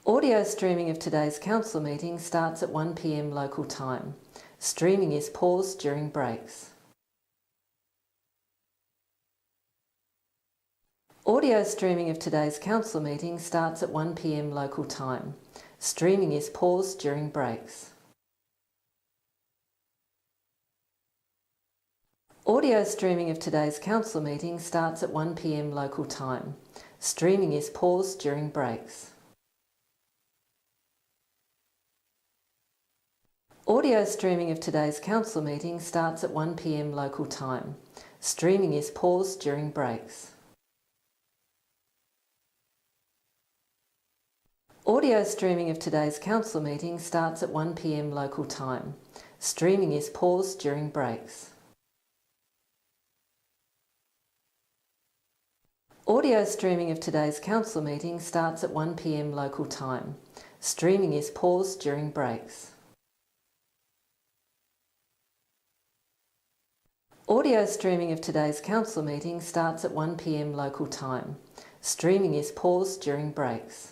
Audio streaming of today's council meeting starts at 1 p.m. local time. Streaming is paused during breaks. Audio streaming of today's council meeting starts at 1 p.m. local time. Streaming is paused during breaks. Audio streaming of today's council meeting starts at 1 p.m. local time. Streaming is paused during breaks. Audio streaming of today's council meeting starts at 1 p.m. local time. Streaming is paused during breaks. Audio streaming of today's council meeting starts at 1 p.m. local time. Streaming is paused during breaks. Audio streaming of today's council meeting starts at 1 p.m. local time. Streaming is paused during breaks. Audio streaming of today's council meeting starts at 1 p.m. local time. Streaming is paused during breaks.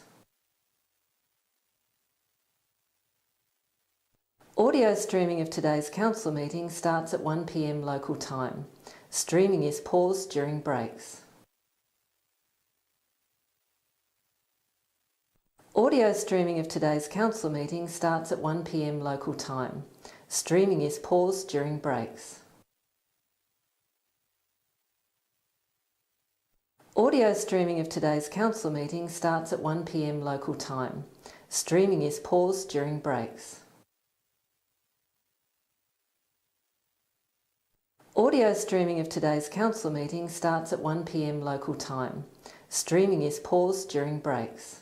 Audio streaming of today's council meeting starts at 1 p.m. local time. Streaming is paused during breaks. Audio streaming of today's council meeting starts at 1 p.m. local time. Streaming is paused during breaks. Audio streaming of today's council meeting starts at 1 p.m. local time. Streaming is paused during breaks. Audio streaming of today's council meeting starts at 1 p.m. local time. Streaming is paused during breaks.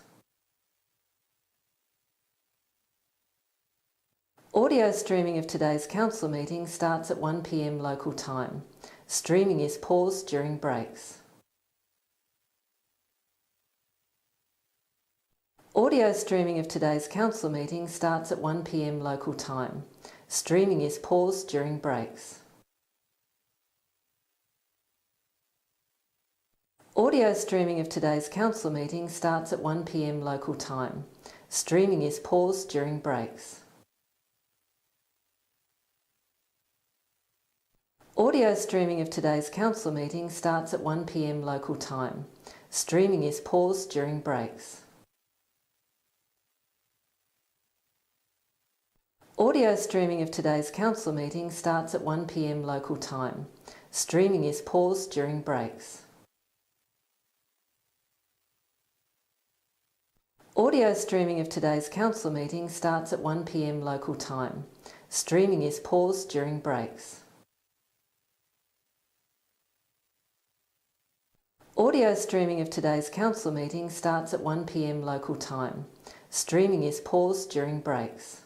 Audio streaming of today's council meeting starts at 1 p.m. local time. Streaming is paused during breaks. Audio streaming of today's council meeting starts at 1 p.m. local time. Streaming is paused during breaks. Audio streaming of today's council meeting starts at 1 p.m. local time. Streaming is paused during breaks. Audio streaming of today's council meeting starts at 1 p.m. local time. Streaming is paused during breaks. Audio streaming of today's council meeting starts at 1 p.m. local time. Streaming is paused during breaks. Audio streaming of today's council meeting starts at 1 p.m. local time. Streaming is paused during breaks. Audio streaming of today's council meeting starts at 1 p.m. local time. Streaming is paused during breaks.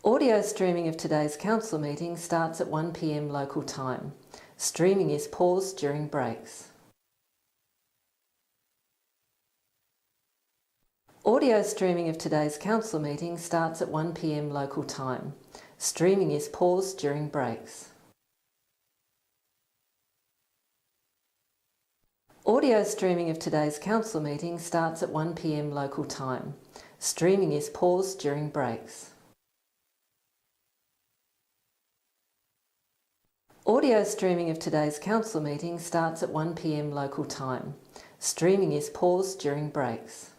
Audio streaming of today's council meeting starts at 1 p.m. local time. Streaming is paused during breaks. Audio streaming of today's council meeting starts at 1 p.m. local time. Streaming is paused during breaks. Audio streaming of today's council meeting starts at 1 p.m. local time. Streaming is paused during breaks. Audio streaming of today's council meeting starts at 1 p.m. local time. Streaming is paused during breaks.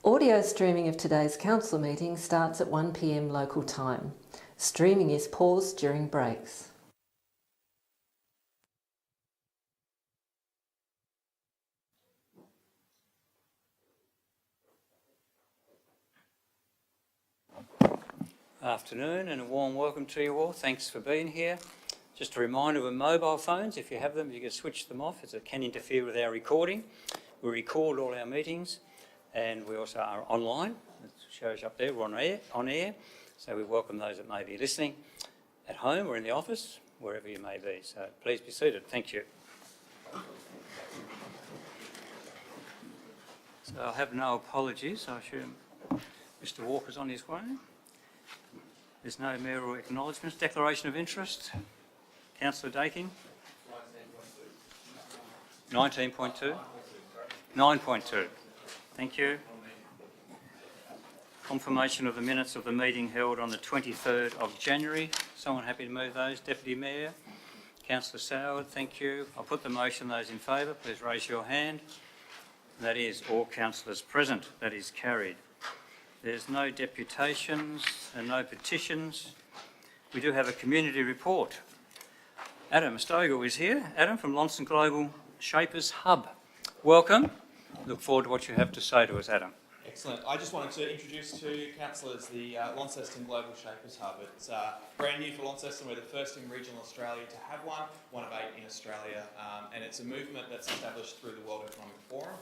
Audio streaming of today's council meeting starts at 1 p.m. local time. Streaming is paused during breaks. Afternoon and a warm welcome to you all. Thanks for being here. Just a reminder with mobile phones, if you have them, you can switch them off as it can interfere with our recording. We record all our meetings and we also are online. It shows up there, we're on air. So we welcome those that may be listening at home or in the office, wherever you may be. So please be seated. Thank you. So I'll have no apologies. I assume Mr. Walker's on his way. There's no mayoral acknowledgements. Declaration of interest. Councillor Daking. 19.2? 9.2. Thank you. Confirmation of the minutes of the meeting held on the 23rd of January. Someone happy to move those? Deputy Mayor? Councillor Soward, thank you. I'll put the motion. Those in favour, please raise your hand. That is all councillors present. That is carried. There's no deputations and no petitions. We do have a community report. Adam Stogel is here. Adam from Launceston Global Shapers Hub. Welcome. Look forward to what you have to say to us, Adam. Excellent. I just wanted to introduce to councillors the Launceston Global Shapers Hub. It's brand new for Launceston. We're the first in regional Australia to have one of 8 in Australia, and it's a movement that's established through the World Economic Forum.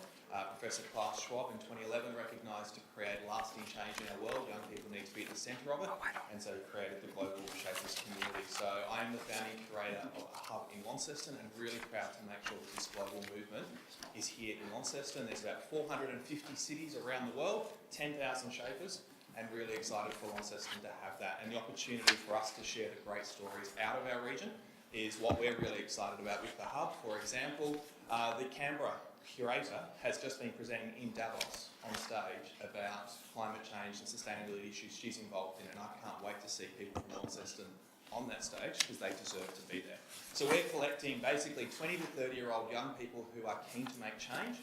Professor Klaus Schwab in 2011 recognised to create lasting change in our world, young people need to be at the centre of it, and so he created the Global Shapers community. So I am the founding curator of a hub in Launceston and really proud to make sure that this global movement is here in Launceston. There's about 450 cities around the world, 10,000 shapers, and really excited for Launceston to have that. And the opportunity for us to share the great stories out of our region is what we're really excited about with the hub. For example, the Canberra curator has just been presenting in Davos on stage about climate change and sustainability issues she's involved in, and I can't wait to see people from Launceston on that stage because they deserve to be there. So we're collecting basically 20 to 30-year-old young people who are keen to make change,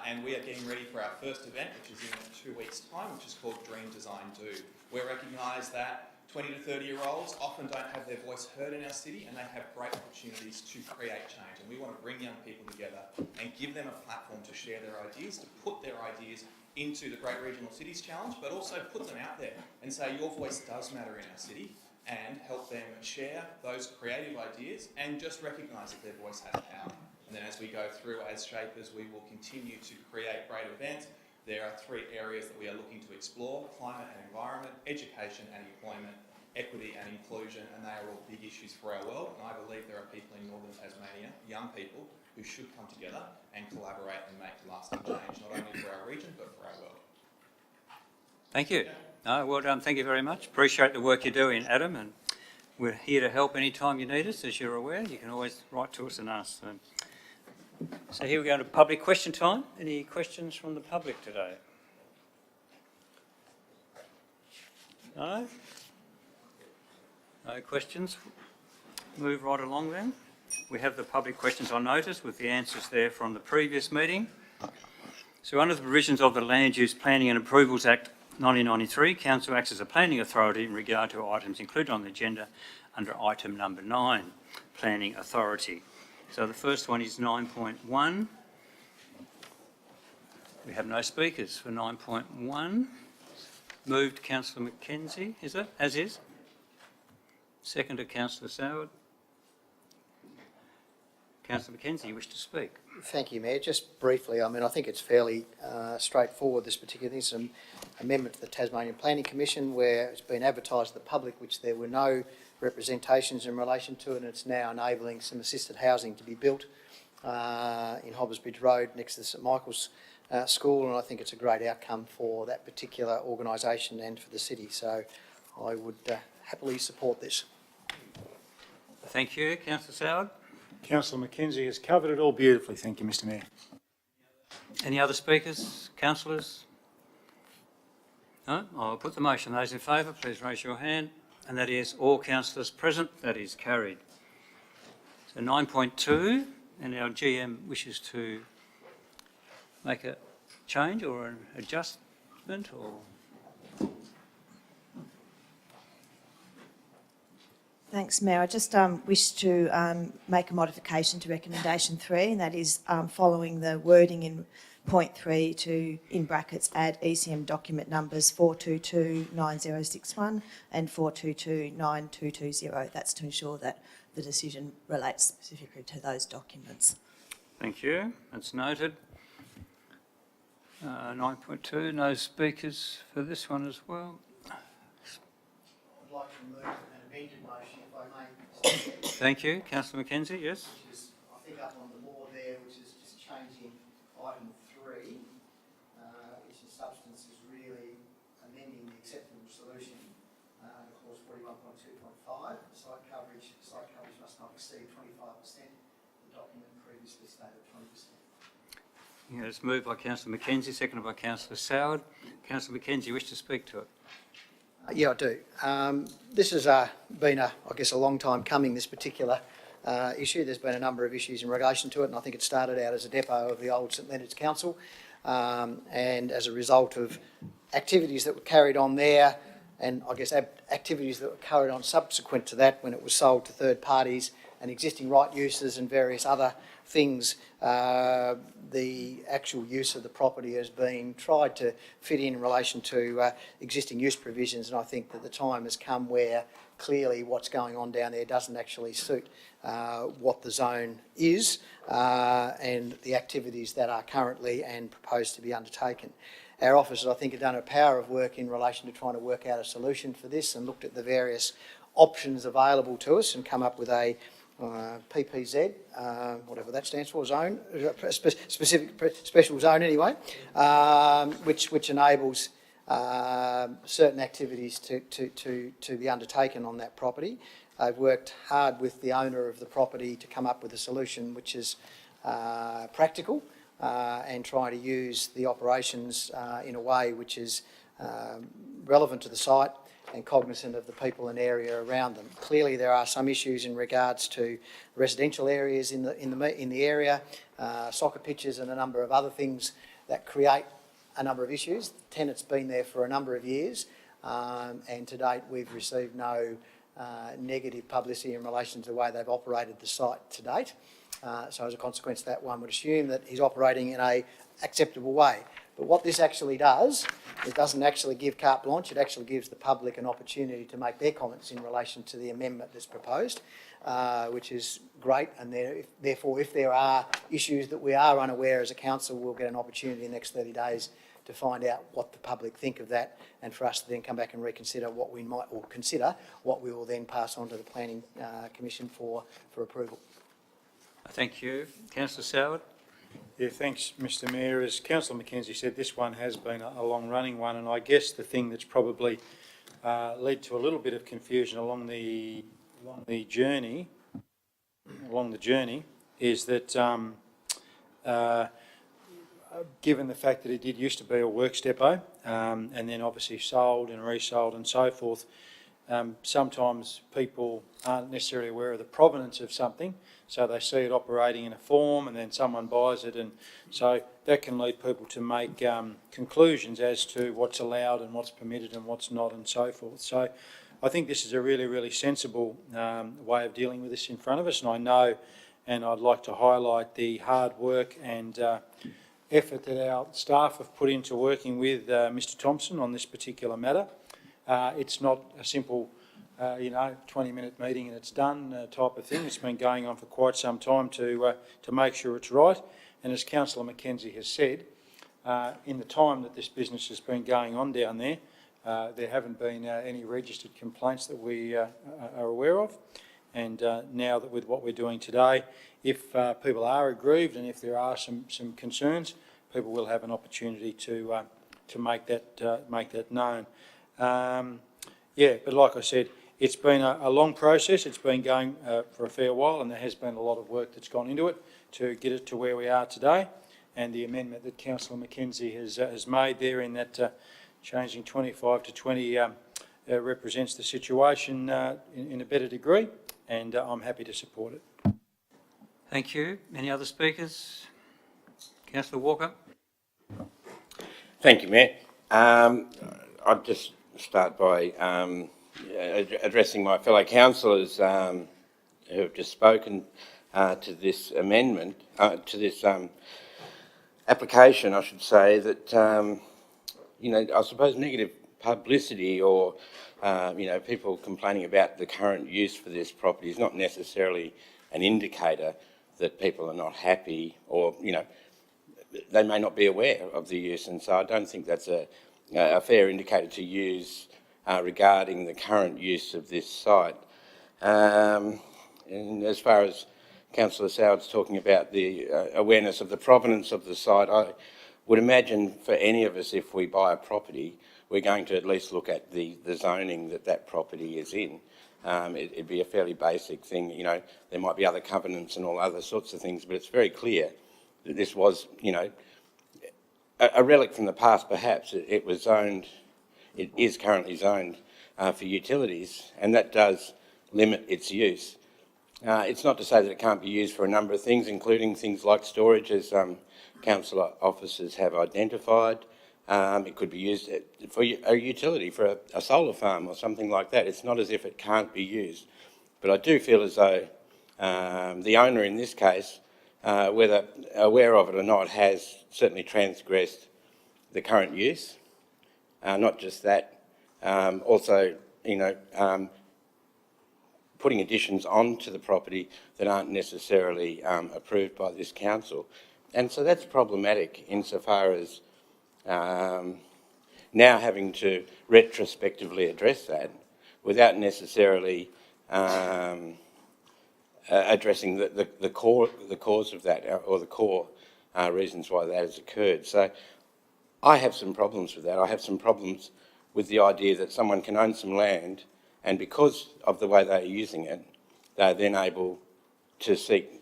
and we are getting ready for our first event, which is in 2 weeks' time, which is called Dream Design Do. We recognise that 20 to 30-year-olds often don't have their voice heard in our city, and they have great opportunities to create change. And we want to bring young people together and give them a platform to share their ideas, to put their ideas into the Great Regional Cities Challenge, but also put them out there and say your voice does matter in our city, and help them share those creative ideas and just recognise that their voice has power. And then as we go through as shapers, we will continue to create great events. There are 3 areas that we are looking to explore: climate and environment, education and employment, equity and inclusion, and they are all big issues for our world. And I believe there are people in northern Tasmania, young people, who should come together and collaborate and make lasting change, not only for our region, but for our world. Thank you. No, well done. Thank you very much. Appreciate the work you're doing, Adam, and we're here to help any time you need us. As you're aware, you can always write to us and ask. So here we go to public question time. Any questions from the public today? No? No questions? Move right along then. We have the public questions on notice with the answers there from the previous meeting. So under the provisions of the Land Use Planning and Approvals Act 1993, Council acts as a planning authority in regard to items included on the agenda under item number 9, Planning Authority. So the first one is 9.1. We have no speakers for 9.1. Moved Councillor Mackenzie, is it? As is. Seconded Councillor Soward. Councillor Mackenzie, you wish to speak? Thank you, Mayor. Just briefly, I mean, I think it's fairly straightforward, this particular thing. It's an amendment to the Tasmanian Planning Commission where it's been advertised to the public, which there were no representations in relation to it, and it's now enabling some assisted housing to be built in Hobbs Bridge Road next to the St Michael's School, and I think it's a great outcome for that particular organisation and for the city. So I would happily support this. Thank you. Councillor Soward? Councillor Mackenzie has covered it all beautifully. Thank you, Mr Mayor. Any other speakers? Councillors? No? I'll put the motion. Those in favour, please raise your hand. And that is all councillors present. That is carried. So 9.2, and our GM wishes to make a change or an adjustment or... Thanks, Mayor. I just wish to make a modification to recommendation 3, and that is following the wording in point 3 to, in brackets, add ECM document numbers 4229061 and 4229220. That's to ensure that the decision relates specifically to those documents. Thank you. That's noted. 9.2, no speakers for this one as well. I'd like to move an amended motion, if I may. Thank you. Councillor Mackenzie, yes? Which is, I think, up on the board there, which is just changing item 3, which in substance is really amending the acceptable solution, clause 41.2.5. Site coverage must not exceed 25% of the than previously stated 20%. Yeah, it's moved by Councillor Mackenzie, seconded by Councillor Soward. Councillor Mackenzie, you wish to speak to it? Yeah, I do. This has been, I guess, a long time coming, this particular issue. There's been a number of issues in relation to it, and I think it started out as a depot of the old St Leonard's Council, and as a result of activities that were carried on there, and I guess activities that were carried on subsequent to that when it was sold to third parties and existing right uses and various other things, the actual use of the property has been tried to fit in relation to existing use provisions, and I think that the time has come where clearly what's going on down there doesn't actually suit what the zone is and the activities that are currently and proposed to be undertaken. Our officers, I think, have done a power of work in relation to trying to work out a solution for this and looked at the various options available to us and come up with a PPZ, whatever that stands for, zone, special zone anyway, which enables certain activities to be undertaken on that property. I've worked hard with the owner of the property to come up with a solution which is practical and try to use the operations in a way which is relevant to the site and cognisant of the people and area around them. Clearly, there are some issues in regards to residential areas in the area, soccer pitches, and a number of other things that create a number of issues. The tenant's been there for a number of years, and to date, we've received no negative publicity in relation to the way they've operated the site to date. So, as a consequence of that, one would assume that he's operating in an acceptable way. But what this actually does, it doesn't actually give carte blanche, it actually gives the public an opportunity to make their comments in relation to the amendment that's proposed, which is great, and therefore if there are issues that we are unaware as a council, we'll get an opportunity in the next 30 days to find out what the public think of that, and for us to then come back and reconsider what we might, or consider what we will then pass on to the Planning Commission for approval. Thank you. Councillor Soward? Yeah, thanks, Mr Mayor. As Councillor Mackenzie said, this one has been a long-running one, and I guess the thing that's probably led to a little bit of confusion along the journey is that given the fact that it did used to be a works depot and then obviously sold and resold and so forth, sometimes people aren't necessarily aware of the provenance of something, so they see it operating in a form and then someone buys it, and so that can lead people to make conclusions as to what's allowed and what's permitted and what's not and so forth. So I think this is a really sensible way of dealing with this in front of us, and I know, and I'd like to highlight the hard work and effort that our staff have put into working with Mr Thompson on this particular matter. It's not a simple 20-minute meeting and it's done type of thing. It's been going on for quite some time to make sure it's right. And as Councillor Mackenzie has said, in the time that this business has been going on down there, there haven't been any registered complaints that we are aware of. And now that with what we're doing today, if people are aggrieved and if there are some concerns, people will have an opportunity to make that known. Yeah, but like I said, it's been a long process. It's been going for a fair while, and there has been a lot of work that's gone into it to get it to where we are today. And the amendment that Councillor Mackenzie has made there in that changing 25 to 20 represents the situation in a better degree, and I'm happy to support it. Thank you. Any other speakers? Councillor Walker? Thank you, Mayor. I'd just start by addressing my fellow councillors who have just spoken to this amendment, to this application, I should say, that, I suppose negative publicity or, people complaining about the current use for this property is not necessarily an indicator that people are not happy or, they may not be aware of the use, and so I don't think that's a fair indicator to use regarding the current use of this site. And as far as Councillor Soward's talking about the awareness of the provenance of the site, I would imagine for any of us, if we buy a property, we're going to at least look at the zoning that property is in. it'd be a fairly basic thing. You know, there might be other covenants and all other sorts of things, but it's very clear that this was, you know, a relic from the past perhaps. It was zoned, it is currently zoned for utilities, and that does limit its use. It's not to say that it can't be used for a number of things, including things like storage, as council officers have identified. It could be used for a utility, for a solar farm or something like that. It's not as if it can't be used. But I do feel as though the owner in this case, whether aware of it or not, has certainly transgressed the current use. Not just that, also, you know, putting additions onto the property that aren't necessarily approved by this council. And so that's problematic insofar as now having to retrospectively address that without necessarily addressing the cause of that, or the core reasons why that has occurred. So I have some problems with that. I have some problems with the idea that someone can own some land, and because of the way they are using it, they're then able to seek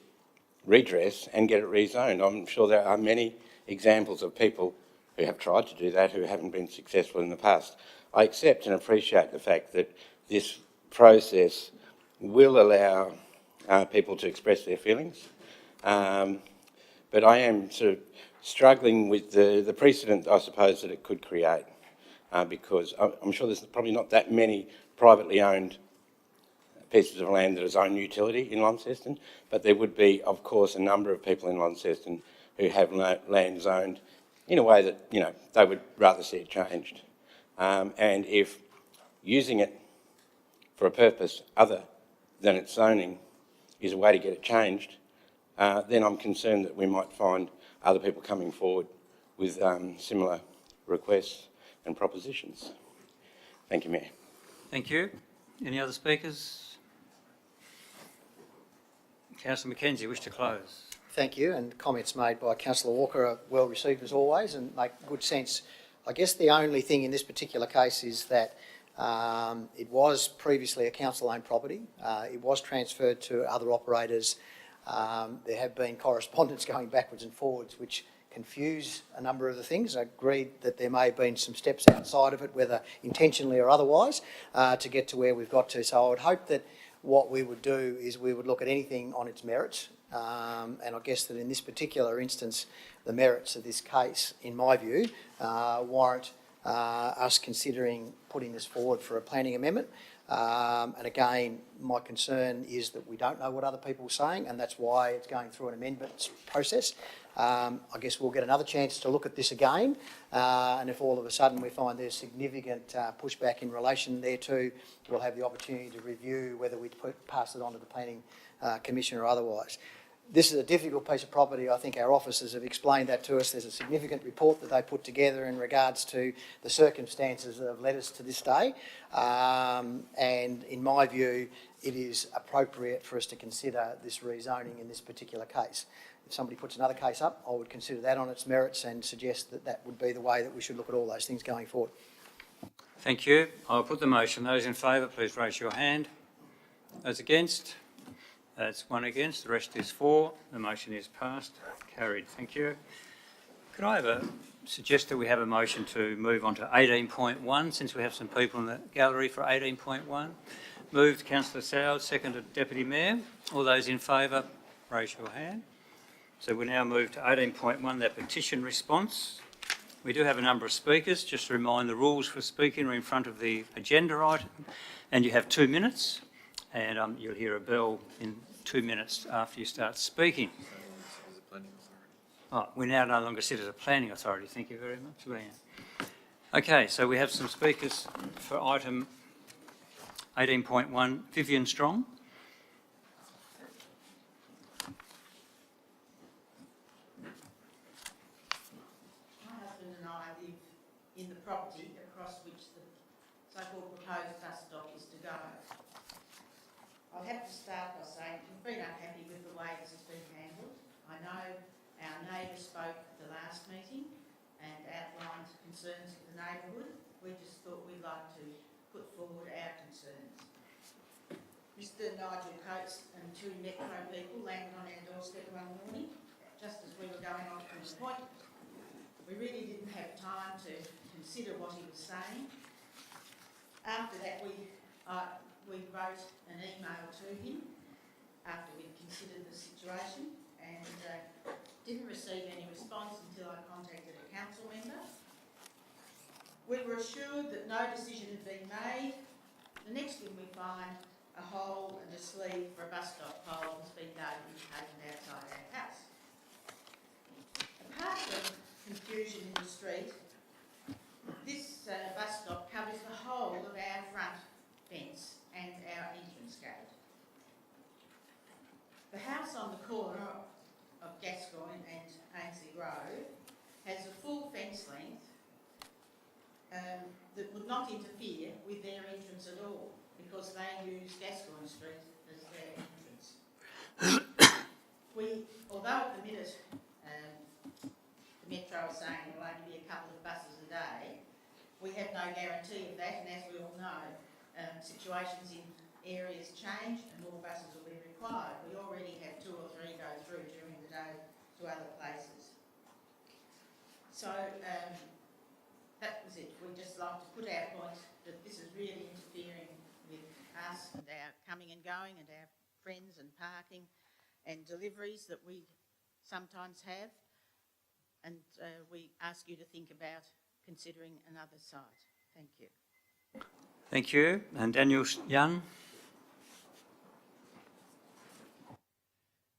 redress and get it rezoned. I'm sure there are many examples of people who have tried to do that who haven't been successful in the past. I accept and appreciate the fact that this process will allow people to express their feelings, but I am sort of struggling with the precedent, I suppose, that it could create, because I'm sure there's probably not that many privately owned pieces of land that is owned utility in Launceston, but there would be, of course, a number of people in Launceston who have land zoned in a way that, you know, they would rather see it changed. And if using it for a purpose other than its zoning is a way to get it changed, then I'm concerned that we might find other people coming forward with similar requests and propositions. Thank you, Mayor. Thank you. Any other speakers? Councillor Mackenzie, wish to close. Thank you, and comments made by Councillor Walker are well received as always and make good sense. I guess the only thing in this particular case is that it was previously a council-owned property. It was transferred to other operators. There have been correspondence going backwards and forwards which confuse a number of the things. I agreed that there may have been some steps outside of it, whether intentionally or otherwise, to get to where we've got to. So I would hope that what we would do is we would look at anything on its merits. And I guess that in this particular instance, the merits of this case, in my view, warrant us considering putting this forward for a planning amendment. And again, my concern is that we don't know what other people are saying, and that's why it's going through an amendments process. I guess we'll get another chance to look at this again, and if all of a sudden we find there's significant pushback in relation thereto, we'll have the opportunity to review whether we pass it on to the Planning Commission or otherwise. This is a difficult piece of property. I think our officers have explained that to us. There's a significant report that they put together in regards to the circumstances that have led us to this day. And in my view, it is appropriate for us to consider this rezoning in this particular case. If somebody puts another case up, I would consider that on its merits and suggest that that would be the way that we should look at all those things going forward. Thank you. I'll put the motion. Those in favour, please raise your hand. Those against? That's one against, the rest is for. The motion is passed. Carried. Thank you. Could I suggest that we have a motion to move on to 18.1, since we have some people in the gallery for 18.1. Moved Councillor Soward, seconded Deputy Mayor. All those in favour, raise your hand. So we now move to 18.1, that petition response. We do have a number of speakers. Just to remind, the rules for speaking are in front of the agenda item, and you have 2 minutes. And you'll hear a bell in 2 minutes after you start speaking. Oh, we now no longer sit as a planning authority. Thank you very much, Leanne. Okay, so we have some speakers for item 18.1. Vivian Strong. My husband and I live in the property across which the so-called proposed bus stop is to go. I'll have to start by saying we've been unhappy with the way this has been handled. I know our neighbour spoke at the last meeting and outlined concerns of the neighbourhood. We just thought we'd like to put forward our concerns. Mr Nigel Coates and two Metro people landed on our doorstep one morning, just as we were going off to an appointment. We really didn't have time to consider what he was saying. After that, we wrote an email to him after we'd considered the situation and didn't receive any response until I contacted a council member. We were assured that no decision had been made. The next thing we find, a hole and a sleeve for a bus stop pole has been dug and taken outside our house. Apart from confusion in the street, this bus stop covers the whole of our front fence and our entrance gate. The house on the corner of Gascoigne and Ainsley Road has a full fence length that would not interfere with their entrance at all because they use Gascoigne Street as their entrance. Although at the minute the Metro is saying there will only be a couple of buses a day, we have no guarantee of that, and as we all know, situations in areas change and more buses will be required. We already have 2 or 3 go through during the day to other places. So that was it. We'd just like to put our point that this is really interfering with us and our coming and going and our friends and parking and deliveries that we sometimes have. And we ask you to think about considering another site. Thank you. Thank you. And Daniel Young.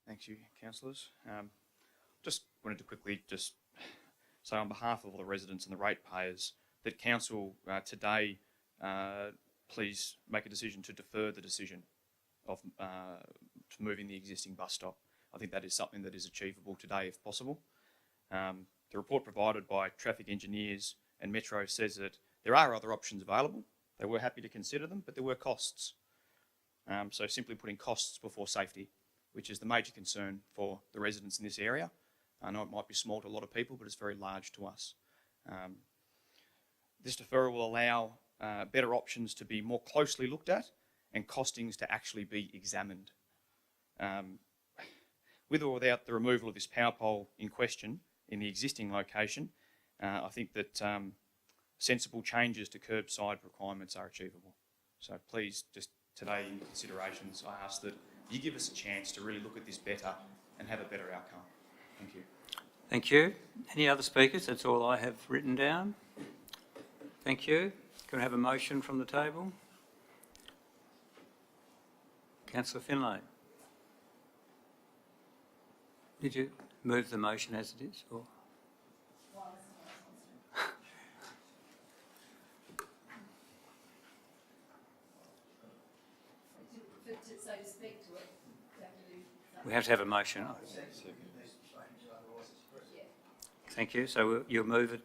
Thank you, councillors. Just wanted to quickly just say on behalf of all the residents and the ratepayers that council today please make a decision to defer the decision of moving the existing bus stop. I think that is something that is achievable today if possible. The report provided by traffic engineers and Metro says that there are other options available. They were happy to consider them, but there were costs. So simply putting costs before safety, which is the major concern for the residents in this area. I know it might be small to a lot of people, but it's very large to us. This deferral will allow better options to be more closely looked at and costings to actually be examined. With or without the removal of this power pole in question in the existing location, I think that sensible changes to curbside requirements are achievable. So please, just today in considerations, I ask that you give us a chance to really look at this better and have a better outcome. Thank you. Thank you. Any other speakers? That's all I have written down. Thank you. Can I have a motion from the table? Councillor Finlay. Did you move the motion as it is? Or? We have to have a motion. Thank you. So you'll move it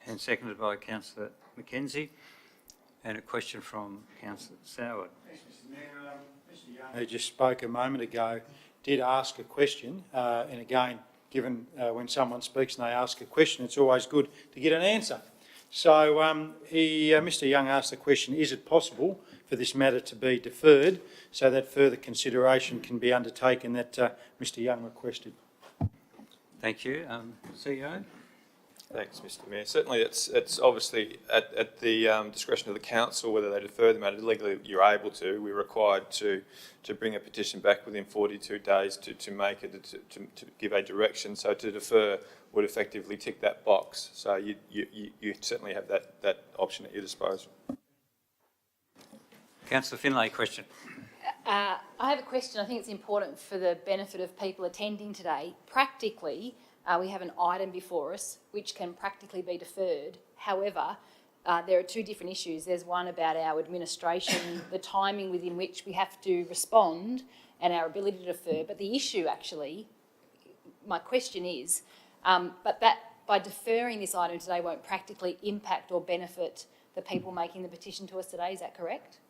and seconded by Councillor McKenzie. And a question from Councillor Soward. Thanks, Mr Mayor. Mr Young, who just spoke a moment ago, did ask a question. And again, given when someone speaks and they ask a question, it's always good to get an answer. So Mr Young asked the question, is it possible for this matter to be deferred so that further consideration can be undertaken that Mr Young requested? Thank you. CEO? Thanks, Mr Mayor. Certainly it's obviously at the discretion of the council whether they defer the matter. Legally you're able to. We're required to bring a petition back within 42 days to make it, to give a direction. So to defer would effectively tick that box. So you certainly have that option at your disposal. Councillor Finlay, question. I have a question. I think it's important for the benefit of people attending today. Practically, we have an item before us which can practically be deferred. However, there are 2 different issues. There's one about our administration, the timing within which we have to respond and our ability to defer. But the issue actually, my question is, but that by deferring this item today won't practically impact or benefit the people making the petition to us today. Is that correct?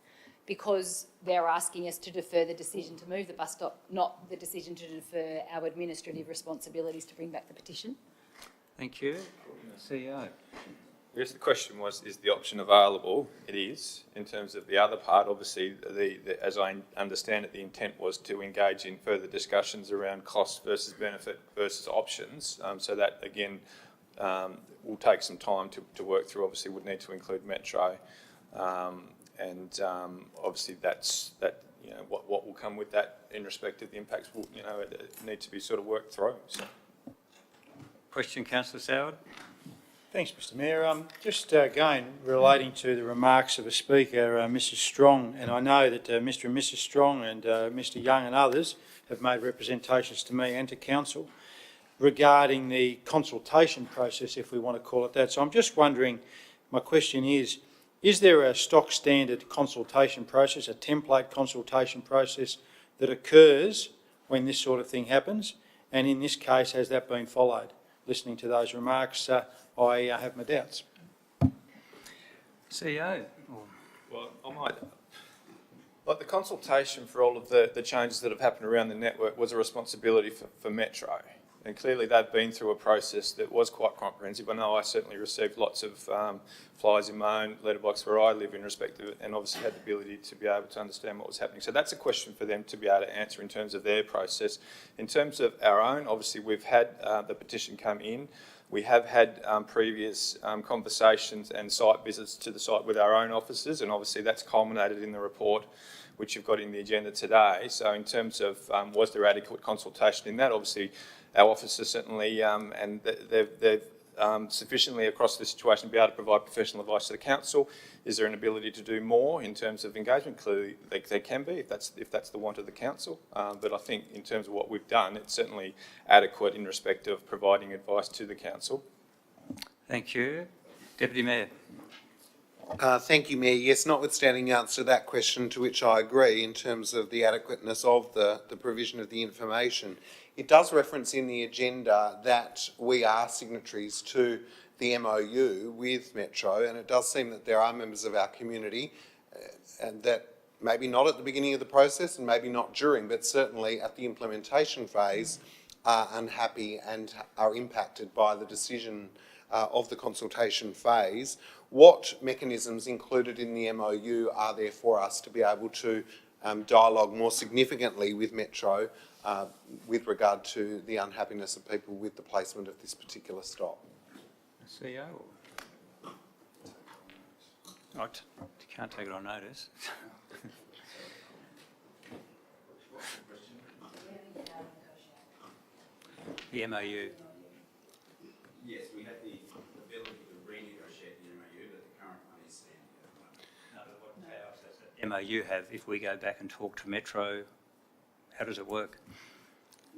Because they're asking us to defer the decision to move the bus stop, not the decision to defer our administrative responsibilities to bring back the petition. Thank you. CEO. I guess the question was, is the option available? It is. In terms of the other part, obviously, as I understand it, the intent was to engage in further discussions around cost versus benefit versus options. So that, again, will take some time to work through. Obviously, would need to include Metro. Obviously, what will come with that in respect of the impacts will, it need to be sort of worked through. So. Question, Councillor Soward? Thanks, Mr Mayor. Just again, relating to the remarks of a speaker, Mrs Strong, and I know that Mr and Mrs Strong and Mr Young and others have made representations to me and to Council regarding the consultation process, if we want to call it that. So I'm just wondering, my question is there a stock standard consultation process, a template consultation process that occurs when this sort of thing happens? And in this case, has that been followed? Listening to those remarks, I have my doubts. CEO? Well, I might... Like the consultation for all of the changes that have happened around the network was a responsibility for Metro. And clearly they've been through a process that was quite comprehensive. I know I certainly received lots of flyers in my own letterbox where I live in respect of it, and obviously had the ability to be able to understand what was happening. So that's a question for them to be able to answer in terms of their process. In terms of our own, obviously we've had the petition come in. We have had previous conversations and site visits to the site with our own officers, and obviously that's culminated in the report which you've got in the agenda today. So in terms of was there adequate consultation in that, obviously our officers certainly, and they've sufficiently across the situation to be able to provide professional advice to the council. Is there an ability to do more in terms of engagement? Clearly there can be, if that's the want of the council. But I think in terms of what we've done, it's certainly adequate in respect of providing advice to the council. Thank you. Deputy Mayor. Thank you, Mayor. Yes, notwithstanding the answer to that question, to which I agree in terms of the adequateness of the provision of the information, it does reference in the agenda that we are signatories to the MOU with Metro, and it does seem that there are members of our community and that maybe not at the beginning of the process and maybe not during, but certainly at the implementation phase are unhappy and are impacted by the decision of the consultation phase. What mechanisms included in the MOU are there for us to be able to dialogue more significantly with Metro with regard to the unhappiness of people with the placement of this particular stop? CEO? Oh, you can't take it on notice. The MOU. Yes, we have the ability to renegotiate the MOU, but the current one is standing at the moment. No, but what powers does the MOU have if we go back and talk to Metro? How does it work?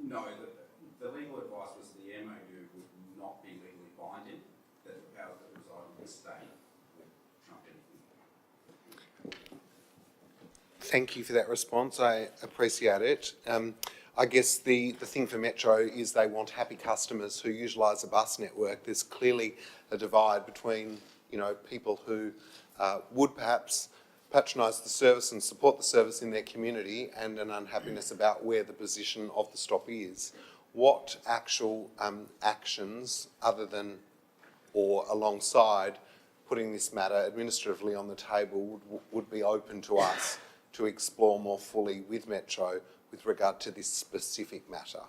No, the legal advice was the MOU would not be legally binding, that the powers that reside in the state would trump anything. Thank you for that response. I appreciate it. I guess the thing for Metro is they want happy customers who utilise the bus network. There's clearly a divide between, people who would perhaps patronise the service and support the service in their community and an unhappiness about where the position of the stop is. What actual actions, other than or alongside putting this matter administratively on the table, would be open to us to explore more fully with Metro with regard to this specific matter?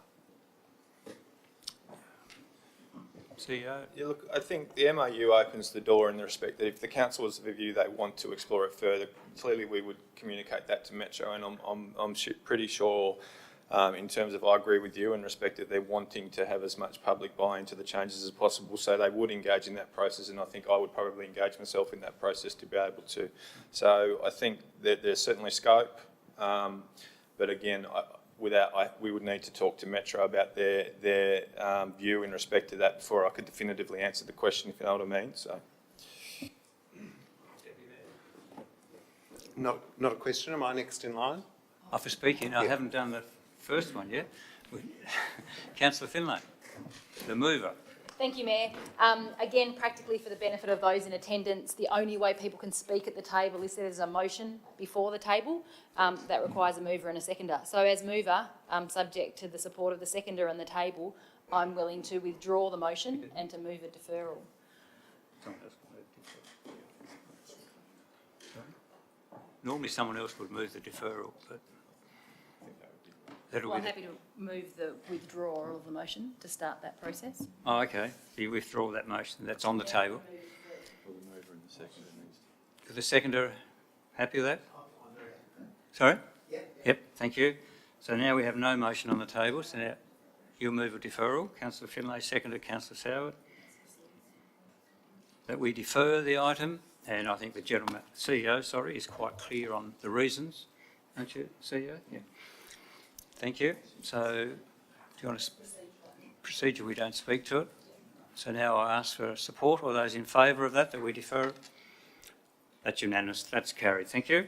CEO? Yeah, look, I think the MOU opens the door in the respect that if the council is of a view they want to explore it further, clearly we would communicate that to Metro, and I'm pretty sure in terms of I agree with you in respect that they're wanting to have as much public buy-in to the changes as possible, so they would engage in that process, and I think I would probably engage myself in that process to be able to. So I think that there's certainly scope, but again, we would need to talk to Metro about their view in respect to that before I could definitively answer the question, if you know what I mean. So, not a question. Am I next in line? For speaking, I haven't done the first one yet. Councillor Finlay, the mover. Thank you, Mayor. Again, practically for the benefit of those in attendance, the only way people can speak at the table is there's a motion before the table that requires a mover and a seconder. So as mover, subject to the support of the seconder and the table, I'm willing to withdraw the motion and to move a deferral. Normally someone else would move the deferral, but that'll Well, I'm be... happy to move the withdrawal of the motion to start that process. Oh, okay. So you withdraw that motion. That's on the table. Is the seconder happy with that? Sorry? Yep, thank you. So now we have no motion on the table, so now you'll move a deferral. Councillor Finlay, seconded Councillor Soward. That we defer the item, and I think the gentleman, CEO, sorry, is quite clear on the reasons, aren't you, CEO? Yeah. Thank you. So do you want to... Procedure, we don't speak to it. So now I ask for support. All those in favour of that we defer? That's unanimous. That's carried. Thank you.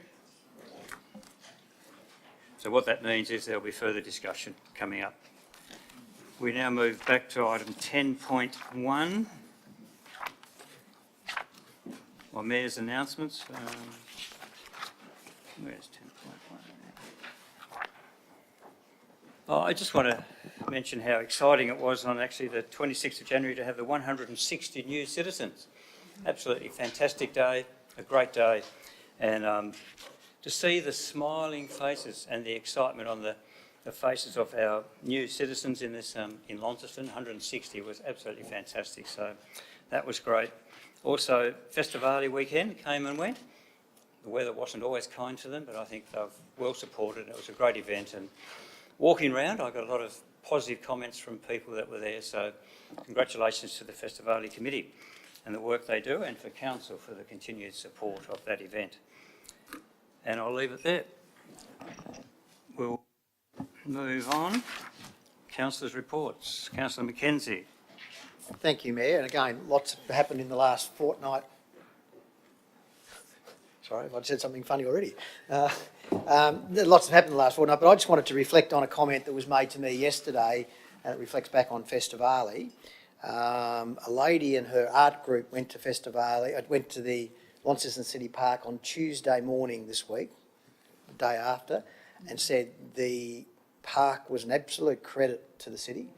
So what that means is there'll be further discussion coming up. We now move back to item 10.1. Well, Mayor's announcements. Where's 10.1? Oh, I just want to mention how exciting it was on actually the 26th of January to have the 160 new citizens. Absolutely fantastic day, a great day. And to see the smiling faces and the excitement on the faces of our new citizens in this in Launceston, 160 was absolutely fantastic. So that was great. Also, Festivali weekend came and went. The weather wasn't always kind to them, but I think they've well supported. It was a great event, and walking around, I got a lot of positive comments from people that were there. So congratulations to the Festivali committee and the work they do, and for council for the continued support of that event. And I'll leave it there. We'll move on. Councillors' reports. Councillor McKenzie. Thank you, Mayor. And again, lots have happened in the last fortnight. Sorry if I'd said something funny already. Lots have happened in the last fortnight, but I just wanted to reflect on a comment that was made to me yesterday, and it reflects back on Festivali. A lady and her art group went to Festivali, went to the Launceston City Park on Tuesday morning this week, the day after, and said the park was an absolute credit to the city.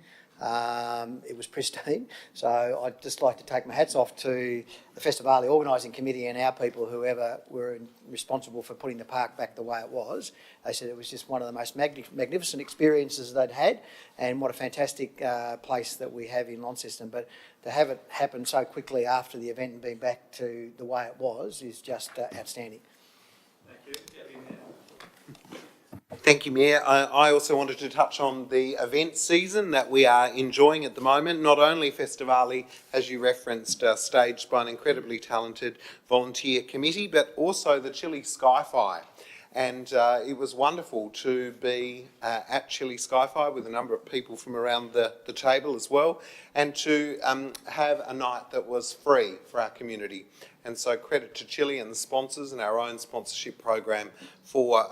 It was pristine. So I'd just like to take my hats off to the Festivali organising committee and our people, whoever were responsible for putting the park back the way it was. They said it was just one of the most magnificent experiences they'd had, and what a fantastic place that we have in Launceston. But to have it happen so quickly after the event and being back to the way it was is just outstanding. Thank you. Thank you, Mayor. I also wanted to touch on the event season that we are enjoying at the moment. Not only Festivali, as you referenced, staged by an incredibly talented volunteer committee, but also the Chili Sci-Fi. And it was wonderful to be at Chili Sci-Fi with a number of people from around the table as well, and to have a night that was free for our community. And so credit to Chili and the sponsors and our own sponsorship program for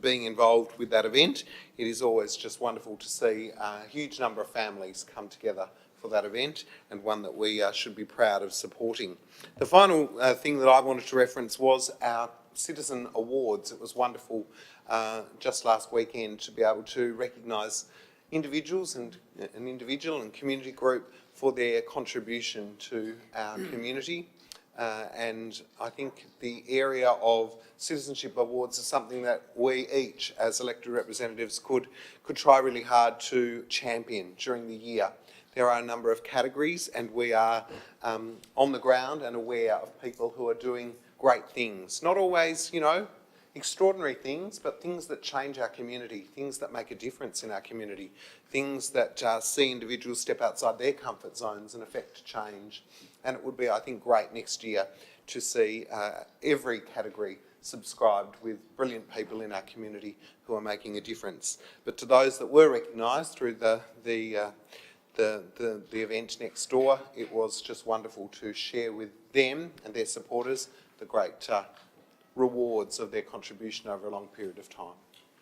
being involved with that event. It is always just wonderful to see a huge number of families come together for that event, and one that we should be proud of supporting. The final thing that I wanted to reference was our Citizen Awards. It was wonderful just last weekend to be able to recognise individuals and an individual and community group for their contribution to our community. And I think the area of citizenship awards is something that we each, as elected representatives, could try really hard to champion during the year. There are a number of categories, and we are on the ground and aware of people who are doing great things. Not always, you know, extraordinary things, but things that change our community, things that make a difference in our community, things that see individuals step outside their comfort zones and affect change. And it would be, I think, great next year to see every category subscribed with brilliant people in our community who are making a difference. But to those that were recognised through the event next door, it was just wonderful to share with them and their supporters the great rewards of their contribution over a long period of time.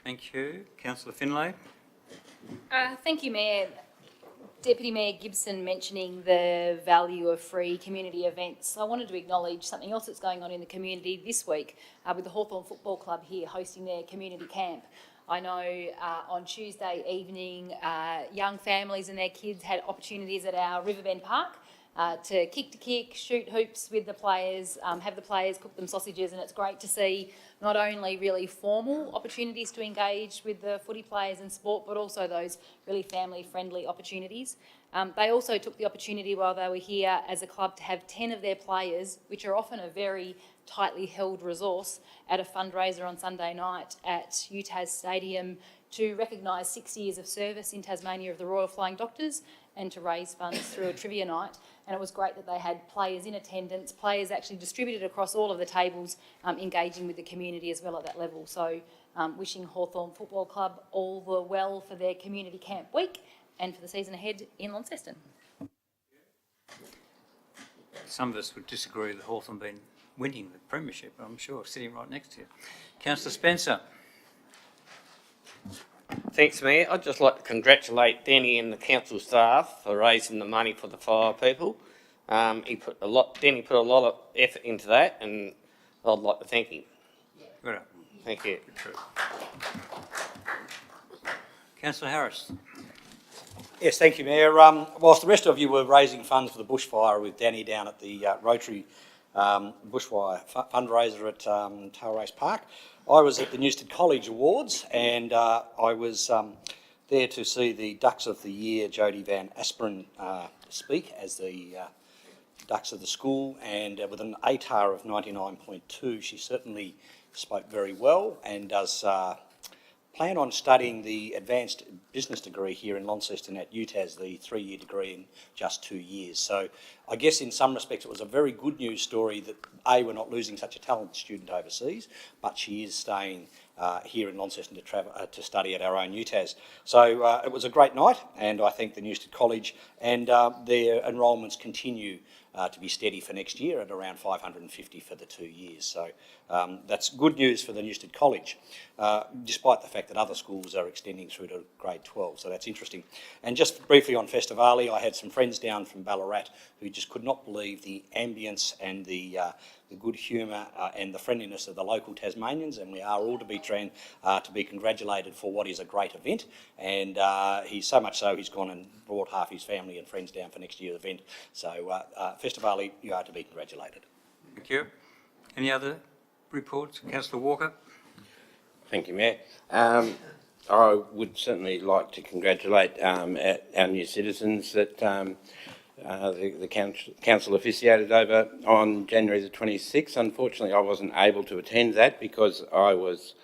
Thank you. Councillor Finlay. Thank you, Mayor. Deputy Mayor Gibson mentioning the value of free community events. I wanted to acknowledge something else that's going on in the community this week with the Hawthorn Football Club here hosting their community camp. I know on Tuesday evening, young families and their kids had opportunities at our Riverbend Park, to kick, shoot hoops with the players, have the players cook them sausages, and it's great to see not only really formal opportunities to engage with the footy players in sport, but also those really family-friendly opportunities. They also took the opportunity while they were here as a club to have 10 of their players, which are often a very tightly held resource, at a fundraiser on Sunday night at UTAS Stadium to recognise 60 years of service in Tasmania of the Royal Flying Doctors and to raise funds through a trivia night. And it was great that they had players in attendance, players actually distributed across all of the tables, engaging with the community as well at that level. So wishing Hawthorn Football Club all the well for their community camp week and for the season ahead in Launceston. Some of us would disagree with Hawthorn being winning the premiership, I'm sure, sitting right next to you. Councillor Spencer. Thanks, Mayor. I'd just like to congratulate Denny and the council staff for raising the money for the fire people. Denny put a lot of effort into that, and I'd like to thank him. Good. Thank you. Councillor Harris. Yes, thank you, Mayor. Whilst the rest of you were raising funds for the bushfire with Danny down at the Rotary bushfire fundraiser at Tailrace Park, I was at the Newstead College Awards, and I was there to see the Ducks of the Year, Jodie Van Asperen, speak as the Ducks of the school, and with an ATAR of 99.2, she certainly spoke very well and does plan on studying the advanced business degree here in Launceston at UTAS, the 3-year degree in just 2 years. So I guess in some respects it was a very good news story that A, we're not losing such a talented student overseas, but she is staying here in Launceston to study at our own UTAS. So it was a great night, and I thank the Newstead College, and their enrolments continue to be steady for next year at around 550 for the 2 years. So that's good news for the Newstead College, despite the fact that other schools are extending through to grade 12. So that's interesting. And just briefly on Festivali, I had some friends down from Ballarat who just could not believe the ambience and the good humour and the friendliness of the local Tasmanians, and we are all to be congratulated for what is a great event. And he's so much so he's gone and brought half his family and friends down for next year's event. So Festivali, you are to be congratulated. Thank you. Any other reports? Councillor Walker. Thank you, Mayor. I would certainly like to congratulate our new citizens that the council officiated over on January the 26th. Unfortunately, I wasn't able to attend that because I was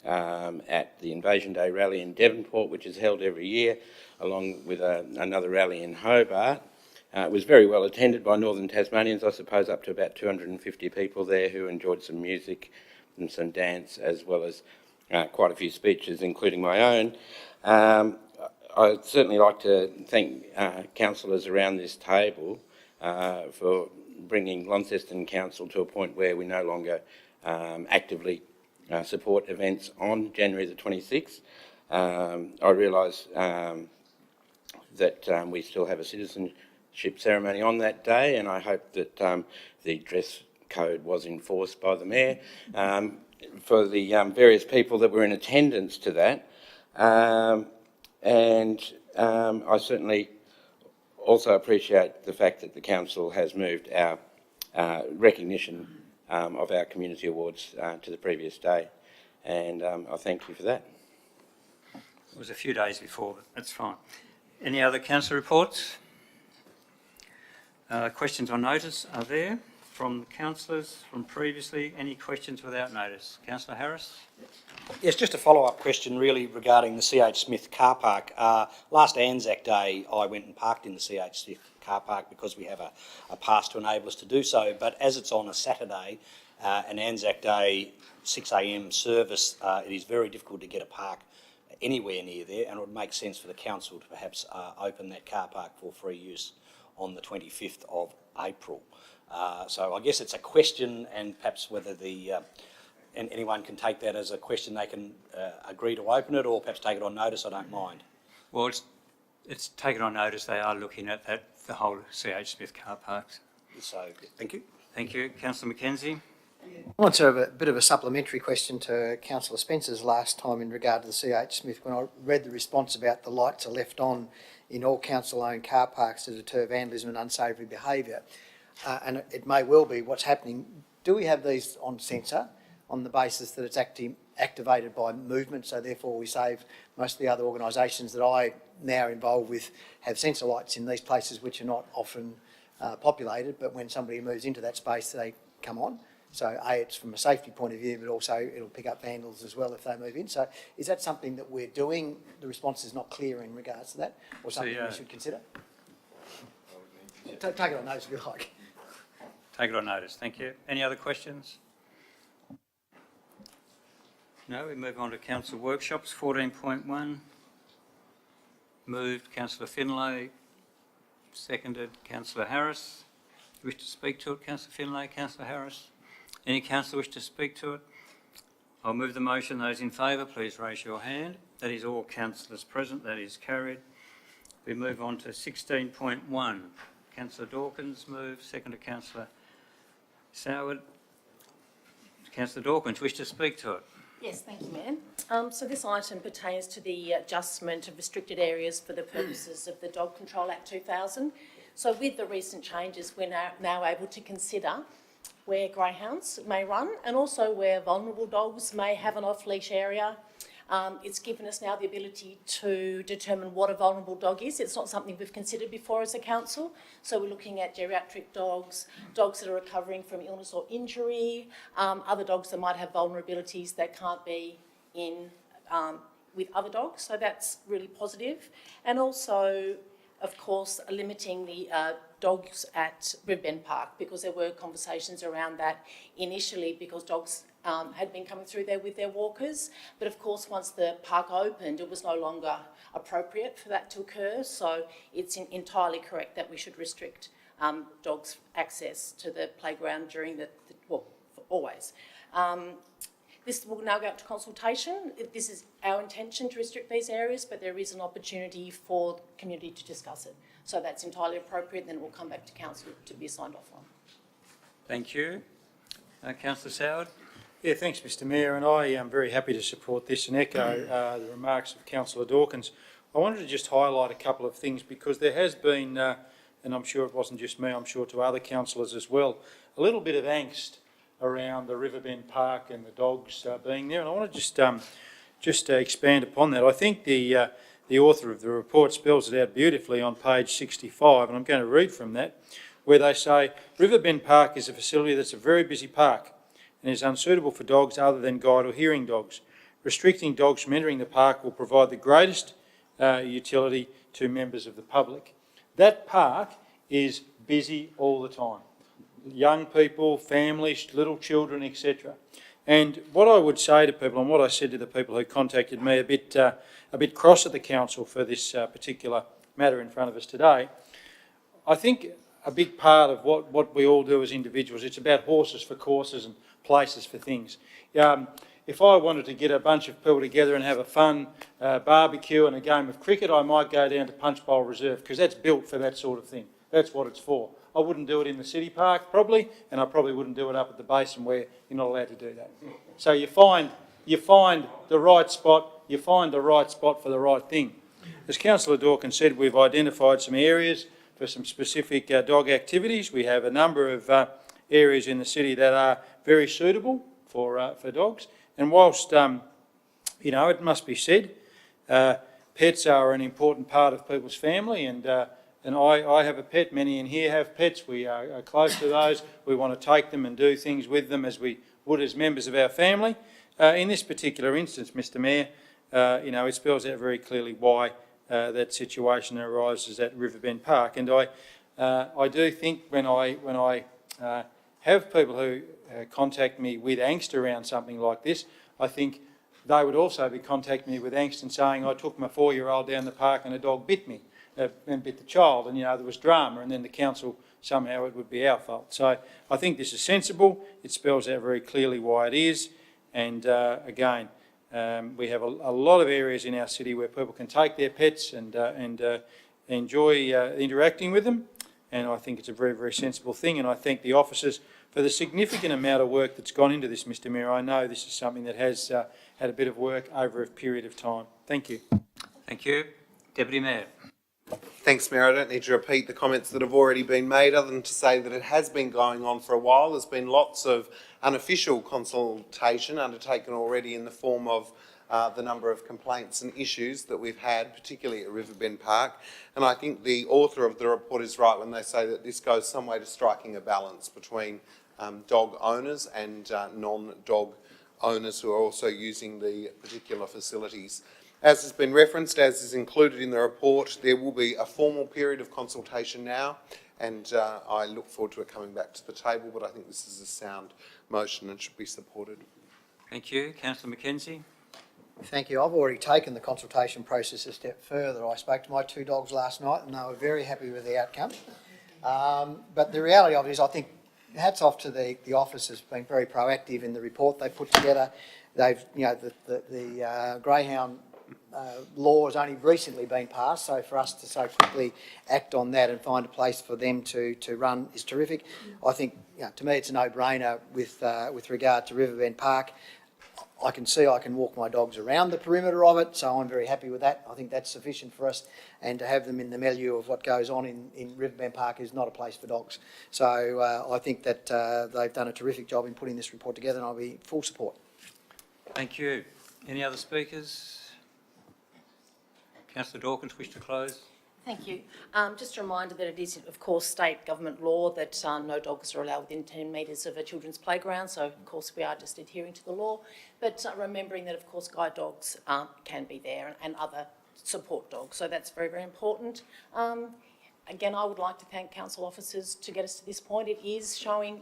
at the Invasion Day rally in Devonport, which is held every year, along with another rally in Hobart. It was very well attended by Northern Tasmanians, I suppose up to about 250 people there who enjoyed some music and some dance, as well as quite a few speeches, including my own. I'd certainly like to thank councillors around this table for bringing Launceston Council to a point where we no longer actively support events on January the 26th. I realise that we still have a citizenship ceremony on that day, and I hope that the dress code was enforced by the Mayor for the various people that were in attendance to that. And I certainly also appreciate the fact that the council has moved our recognition of our community awards to the previous day, and I thank you for that. It was a few days before, but that's fine. Any other council reports? Questions on notice are there from councillors from previously. Any questions without notice? Councillor Harris? Yes, just a follow-up question really regarding the CH Smith car park. Last Anzac Day I went and parked in the CH Smith car park because we have a pass to enable us to do so, but as it's on a Saturday, an Anzac Day 6 a.m. service, it is very difficult to get a park anywhere near there, and it would make sense for the council to perhaps open that car park for free use on the 25th of April. So I guess it's a question, and perhaps whether and anyone can take that as a question, they can agree to open it, or perhaps take it on notice. I don't mind. Well, it's taken on notice. They are looking at the whole CH Smith car parks. So thank you. Thank you. Councillor Mackenzie. I want to have a bit of a supplementary question to Councillor Spencer's last time in regard to the CH Smith. When I read the response about the lights are left on in all council-owned car parks to deter vandalism and unsavoury behaviour. And it may well be what's happening. Do we have these on sensor on the basis that it's activated by movement, so therefore we save most of the other organisations that I now involved with have sensor lights in these places which are not often populated, but when somebody moves into that space they come on. So it's from a safety point of view, but also it'll pick up vandals as well if they move in. So is that something that we're doing? The response is not clear in regards to that, or something we should consider? Take it on notice if you like. Take it on notice. Thank you. Any other questions? No, we move on to council workshops. 14.1. Moved Councillor Finlay. Seconded Councillor Harris. Wish to speak to it, Councillor Finlay, Councillor Harris? Any councillor wish to speak to it? I'll move the motion. Those in favour, please raise your hand. That is all councillors present. That is carried. We move on to 16.1. Councillor Dawkins moved, seconded Councillor Soward. Councillor Dawkins, wish to speak to it? Yes, thank you, Mayor. So this item pertains to the adjustment of restricted areas for the purposes of the Dog Control Act 2000. So with the recent changes, we're now able to consider where greyhounds may run and also where vulnerable dogs may have an off-leash area. It's given us now the ability to determine what a vulnerable dog is. It's not something we've considered before as a council. So we're looking at geriatric dogs, dogs that are recovering from illness or injury, other dogs that might have vulnerabilities that can't be in with other dogs. So that's really positive. And also, of course, limiting the dogs at Riverbend Park, because there were conversations around that initially because dogs had been coming through there with their walkers. But of course, once the park opened, it was no longer appropriate for that to occur. So it's entirely correct that we should restrict dogs' access to the playground during well, always. This will now go up to consultation. This is our intention to restrict these areas, but there is an opportunity for the community to discuss it. So that's entirely appropriate, then it will come back to council to be signed off on. Thank you. Councillor Soward? Yeah, thanks, Mr Mayor, and I am very happy to support this and echo the remarks of Councillor Dawkins. I wanted to just highlight a couple of things because there has been, and I'm sure it wasn't just me, I'm sure to other councillors as well, a little bit of angst around the Riverbend Park and the dogs being there, and I want to just expand upon that. I think the author of the report spells it out beautifully on page 65, and I'm going to read from that, where they say, Riverbend Park is a facility that's a very busy park and is unsuitable for dogs other than guide or hearing dogs. Restricting dogs from entering the park will provide the greatest utility to members of the public. That park is busy all the time. Young people, families, little children, etc. And what I would say to people, and what I said to the people who contacted me a bit cross at the council for this particular matter in front of us today, I think a big part of what we all do as individuals, it's about horses for courses and places for things. If I wanted to get a bunch of people together and have a fun barbecue and a game of cricket, I might go down to Punchbowl Reserve because that's built for that sort of thing. That's what it's for. I wouldn't do it in the city park probably, and I probably wouldn't do it up at the basin where you're not allowed to do that. So you find the right spot. You find the right spot for the right thing. As Councillor Dawkins said, we've identified some areas for some specific dog activities. We have a number of areas in the city that are very suitable for dogs. And whilst you know, it must be said, pets are an important part of people's family, and I have a pet. Many in here have pets. We are close to those. We want to take them and do things with them as we would as members of our family. In this particular instance, Mr Mayor, you know, it spells out very clearly why that situation arises at Riverbend Park. And I do think when I have people who contact me with angst around something like this, I think they would also be contacting me with angst and saying, I took my 4-year-old down the park and a dog bit me. And bit the child, and you know there was drama, and then the council somehow it would be our fault. So I think this is sensible. It spells out very clearly why it is, and again, we have a lot of areas in our city where people can take their pets and enjoy interacting with them, and I think it's a very, very sensible thing. And I thank the officers for the significant amount of work that's gone into this, Mr Mayor. I know this is something that has had a bit of work over a period of time. Thank you. Thank you. Deputy Mayor. Thanks, Mayor. I don't need to repeat the comments that have already been made, other than to say that it has been going on for a while. There's been lots of unofficial consultation undertaken already in the form of the number of complaints and issues that we've had, particularly at Riverbend Park. And I think the author of the report is right when they say that this goes some way to striking a balance between dog owners and non-dog owners who are also using the particular facilities. As has been referenced, as is included in the report, there will be a formal period of consultation now, and I look forward to it coming back to the table, but I think this is a sound motion and should be supported. Thank you. Councillor Mackenzie. Thank you. I've already taken the consultation process a step further. I spoke to my 2 dogs last night and they were very happy with the outcome. But the reality of it is, I think, hats off to the officers being very proactive in the report they put together. They've, you know, the greyhound law has only recently been passed, so for us to so quickly act on that and find a place for them to run is terrific. I think, you know, to me it's a no-brainer with regard to Riverbend Park. I can see I can walk my dogs around the perimeter of it, so I'm very happy with that. I think that's sufficient for us, and to have them in the milieu of what goes on in Riverbend Park is not a place for dogs. So I think that they've done a terrific job in putting this report together, and I'll be full support. Thank you. Any other speakers? Councillor Dawkins, wish to close? Thank you. Just a reminder that it is, of course, state government law that no dogs are allowed within 10 metres of a children's playground, so of course we are just adhering to the law, but remembering that of course guide dogs can be there and other support dogs, so that's very, very important. Again, I would like to thank council officers to get us to this point. It is showing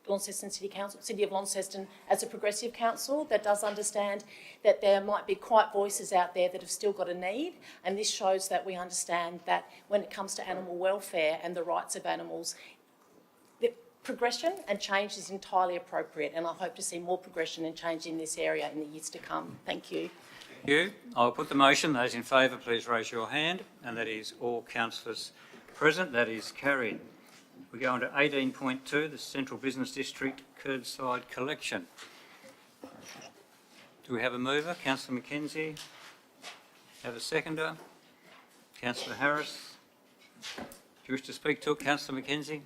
Launceston City Council, City of Launceston, as a progressive council that does understand that there might be quiet voices out there that have still got a need, and this shows that we understand that when it comes to animal welfare and the rights of animals, the progression and change is entirely appropriate, and I hope to see more progression and change in this area in the years to come. Thank you. Thank you. I'll put the motion. Those in favour, please raise your hand, and that is all councillors present. That is carried. We go on to 18.2, the Central Business District Curbside Collection. Do we have a mover? Councillor Mackenzie. Have a seconder? Councillor Harris. Do you wish to speak to it, Councillor Mackenzie?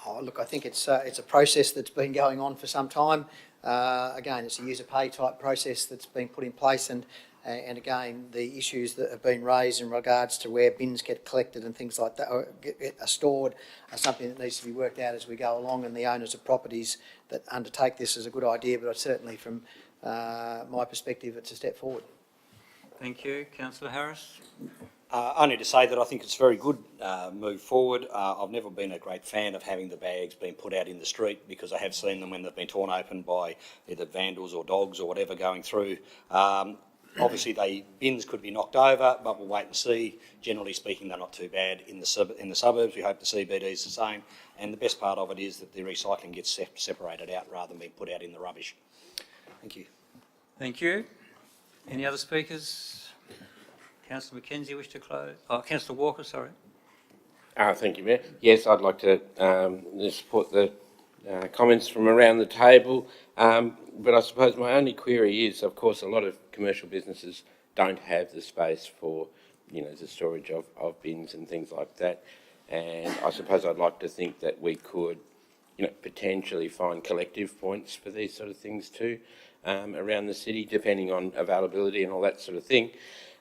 Oh, look, I think it's a process that's been going on for some time. Again, it's a user pay type process that's been put in place, and again, the issues that have been raised in regards to where bins get collected and things like that are stored are something that needs to be worked out as we go along, and the owners of properties that undertake this is a good idea, but certainly from my perspective it's a step forward. Thank you. Councillor Harris? Only to say that I think it's a very good move forward. I've never been a great fan of having the bags being put out in the street, because I have seen them when they've been torn open by either vandals or dogs or whatever going through. Obviously, bins could be knocked over, but we'll wait and see. Generally speaking, they're not too bad in the suburbs. We hope the CBD is the same. And the best part of it is that the recycling gets separated out rather than being put out in the rubbish. Thank you. Thank you. Any other speakers? Councillor Mackenzie, wish to close? Oh, Councillor Walker, sorry. Thank you, Mayor. Yes, I'd like to support the comments from around the table. But I suppose my only query is, of course, a lot of commercial businesses don't have the space for, you know, the storage of bins and things like that. And I suppose I'd like to think that we could, you know, potentially find collective points for these sort of things too, around the city, depending on availability and all that sort of thing.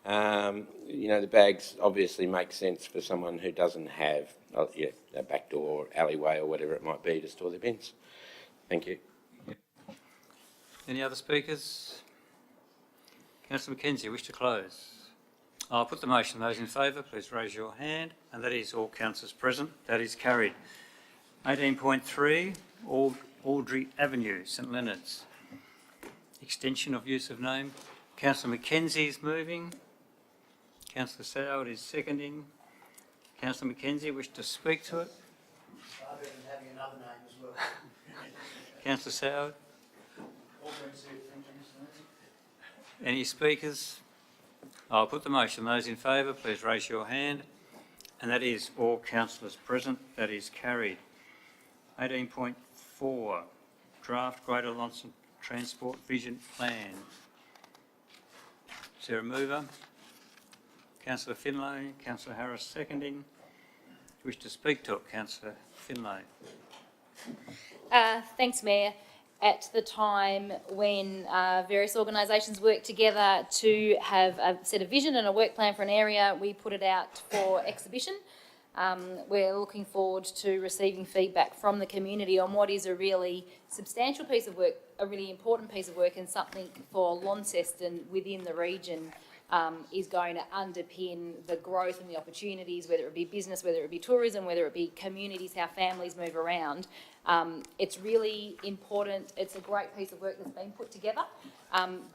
You know, the bags obviously make sense for someone who doesn't have a back door or alleyway or whatever it might be to store their bins. Thank you. Any other speakers? Councillor Mackenzie, wish to close? I'll put the motion. Those in favour, please raise your hand. And that is all councillors present. That is carried. 18.3, Audrey Avenue, St Leonard's. Extension of use of name. Councillor Mackenzie is moving. Councillor Soward is seconding. Councillor Mackenzie, wish to speak to it? Rather than having another name as well. Councillor Soward? Any speakers? I'll put the motion. Those in favour, please raise your hand. And that is all councillors present. That is carried. 18.4, Draft Greater Launceston Transport Vision Plan. Is there a mover? Councillor Finlay. Councillor Harris seconding. Do you wish to speak to it, Councillor Finlay? Thanks, Mayor. At the time when various organisations worked together to have a set of vision and a work plan for an area, we put it out for exhibition. We're looking forward to receiving feedback from the community on what is a really substantial piece of work, a really important piece of work, and something for Launceston within the region is going to underpin the growth and the opportunities, whether it be business, whether it be tourism, whether it be communities, how families move around. It's really important. It's a great piece of work that's been put together.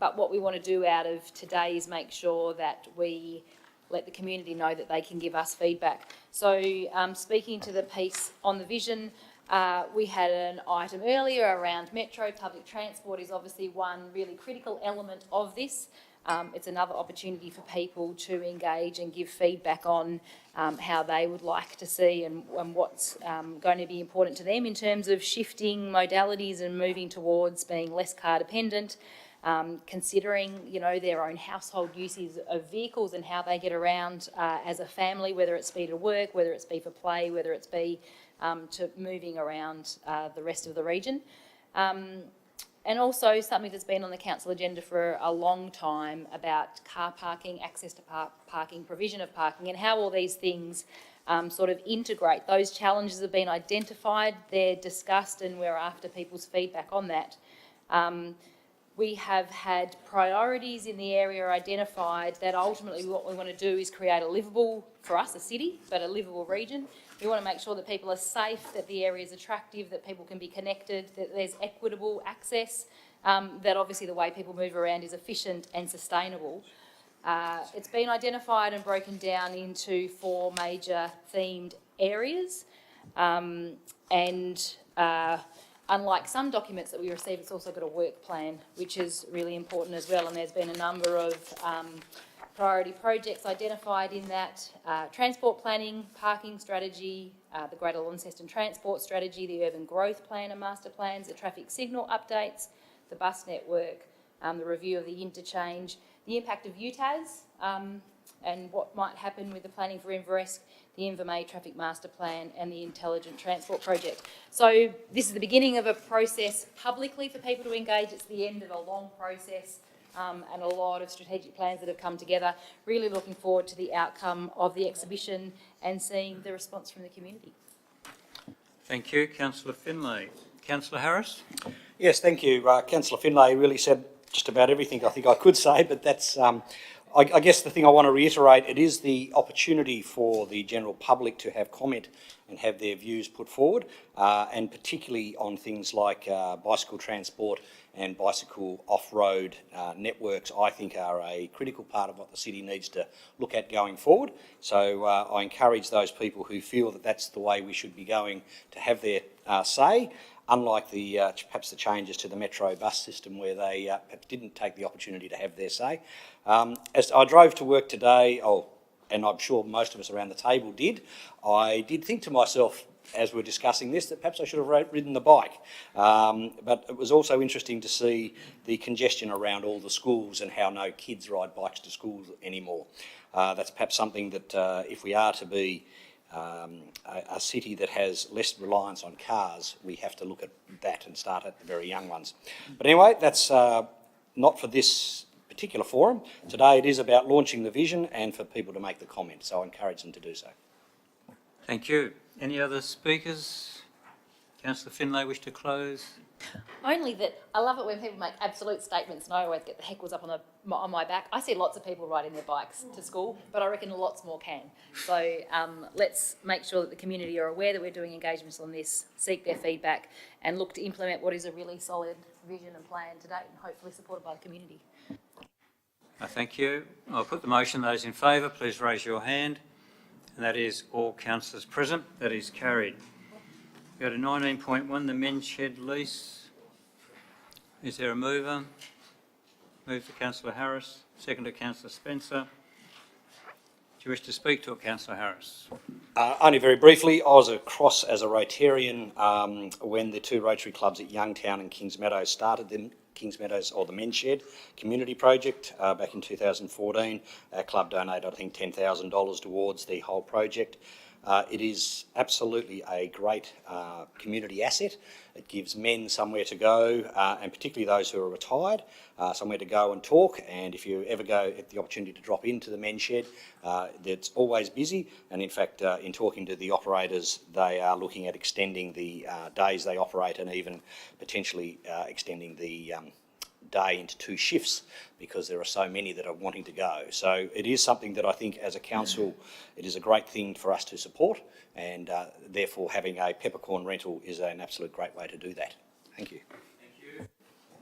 But what we want to do out of today is make sure that we let the community know that they can give us feedback. So speaking to the piece on the vision, we had an item earlier around metro. Public transport is obviously one really critical element of this. It's another opportunity for people to engage and give feedback on how they would like to see and what's going to be important to them in terms of shifting modalities and moving towards being less car dependent, considering, you know, their own household uses of vehicles and how they get around as a family, whether it's be to work, whether it's be for play, whether it's be to moving around the rest of the region. And also something that's been on the council agenda for a long time about car parking, access to parking, provision of parking, and how all these things sort of integrate. Those challenges have been identified, they're discussed, and we're after people's feedback on that. We have had priorities in the area identified that ultimately what we want to do is create a livable, for us, a city, but a livable region. We want to make sure that people are safe, that the area is attractive, that people can be connected, that there's equitable access, that obviously the way people move around is efficient and sustainable. It's been identified and broken down into 4 major themed areas, unlike some documents that we receive, it's also got a work plan, which is really important as well, and there's been a number of priority projects identified in that: transport planning, parking strategy, the Greater Launceston Transport Strategy, the Urban Growth Plan and Master Plans, the traffic signal updates, the bus network, the review of the interchange, the impact of UTAS, and what might happen with the planning for Inveresk, the Invermay Traffic Master Plan and the Intelligent Transport Project. So this is the beginning of a process publicly for people to engage. It's the end of a long process and a lot of strategic plans that have come together. Really looking forward to the outcome of the exhibition and seeing the response from the community. Thank you, Councillor Finlay. Councillor Harris? Yes, thank you. Councillor Finlay really said just about everything I think I could say, but that's, I guess the thing I want to reiterate, it is the opportunity for the general public to have comment and have their views put forward, and particularly on things like bicycle transport and bicycle off-road networks, I think are a critical part of what the city needs to look at going forward. So I encourage those people who feel that that's the way we should be going to have their say, unlike the perhaps the changes to the metro bus system where they perhaps didn't take the opportunity to have their say. As I drove to work today, and I'm sure most of us around the table did, I did think to myself, as we're discussing this, that perhaps I should have ridden the bike. But it was also interesting to see the congestion around all the schools and how no kids ride bikes to school anymore. That's perhaps something that if we are to be a city that has less reliance on cars, we have to look at that and start at the very young ones. But anyway, that's not for this particular forum. Today it is about launching the vision and for people to make the comment, so I encourage them to do so. Thank you. Any other speakers? Councillor Finlay, wish to close? Only that I love it when people make absolute statements and I always get the heckles up on my back. I see lots of people riding their bikes to school, but I reckon lots more can. So let's make sure that the community are aware that we're doing engagements on this, seek their feedback and look to implement what is a really solid vision and plan to date and hopefully supported by the community. Thank you. I'll put the motion. Those in favour, please raise your hand. And that is all councillors present. That is carried. Go to 19.1, the men's shed lease. Is there a mover? Move to Councillor Harris. Second to Councillor Spencer. Do you wish to speak to it, Councillor Harris? Only very briefly, I was across as a Rotarian when the 2 Rotary clubs at Youngtown and Kings Meadows started Kings Meadows, or the Men's Shed community project back in 2014. Our club donated, I think, $10,000 towards the whole project. It is absolutely a great community asset. It gives men somewhere to go, and particularly those who are retired, somewhere to go and talk. And if you ever get the opportunity to drop into the Men's Shed, it's always busy. And in fact, in talking to the operators, they are looking at extending the days they operate and even potentially extending the day into 2 shifts, because there are so many that are wanting to go. So it is something that I think as a council, it is a great thing for us to support, and therefore having a peppercorn rental is an absolute great way to do that. Thank you. Thank you.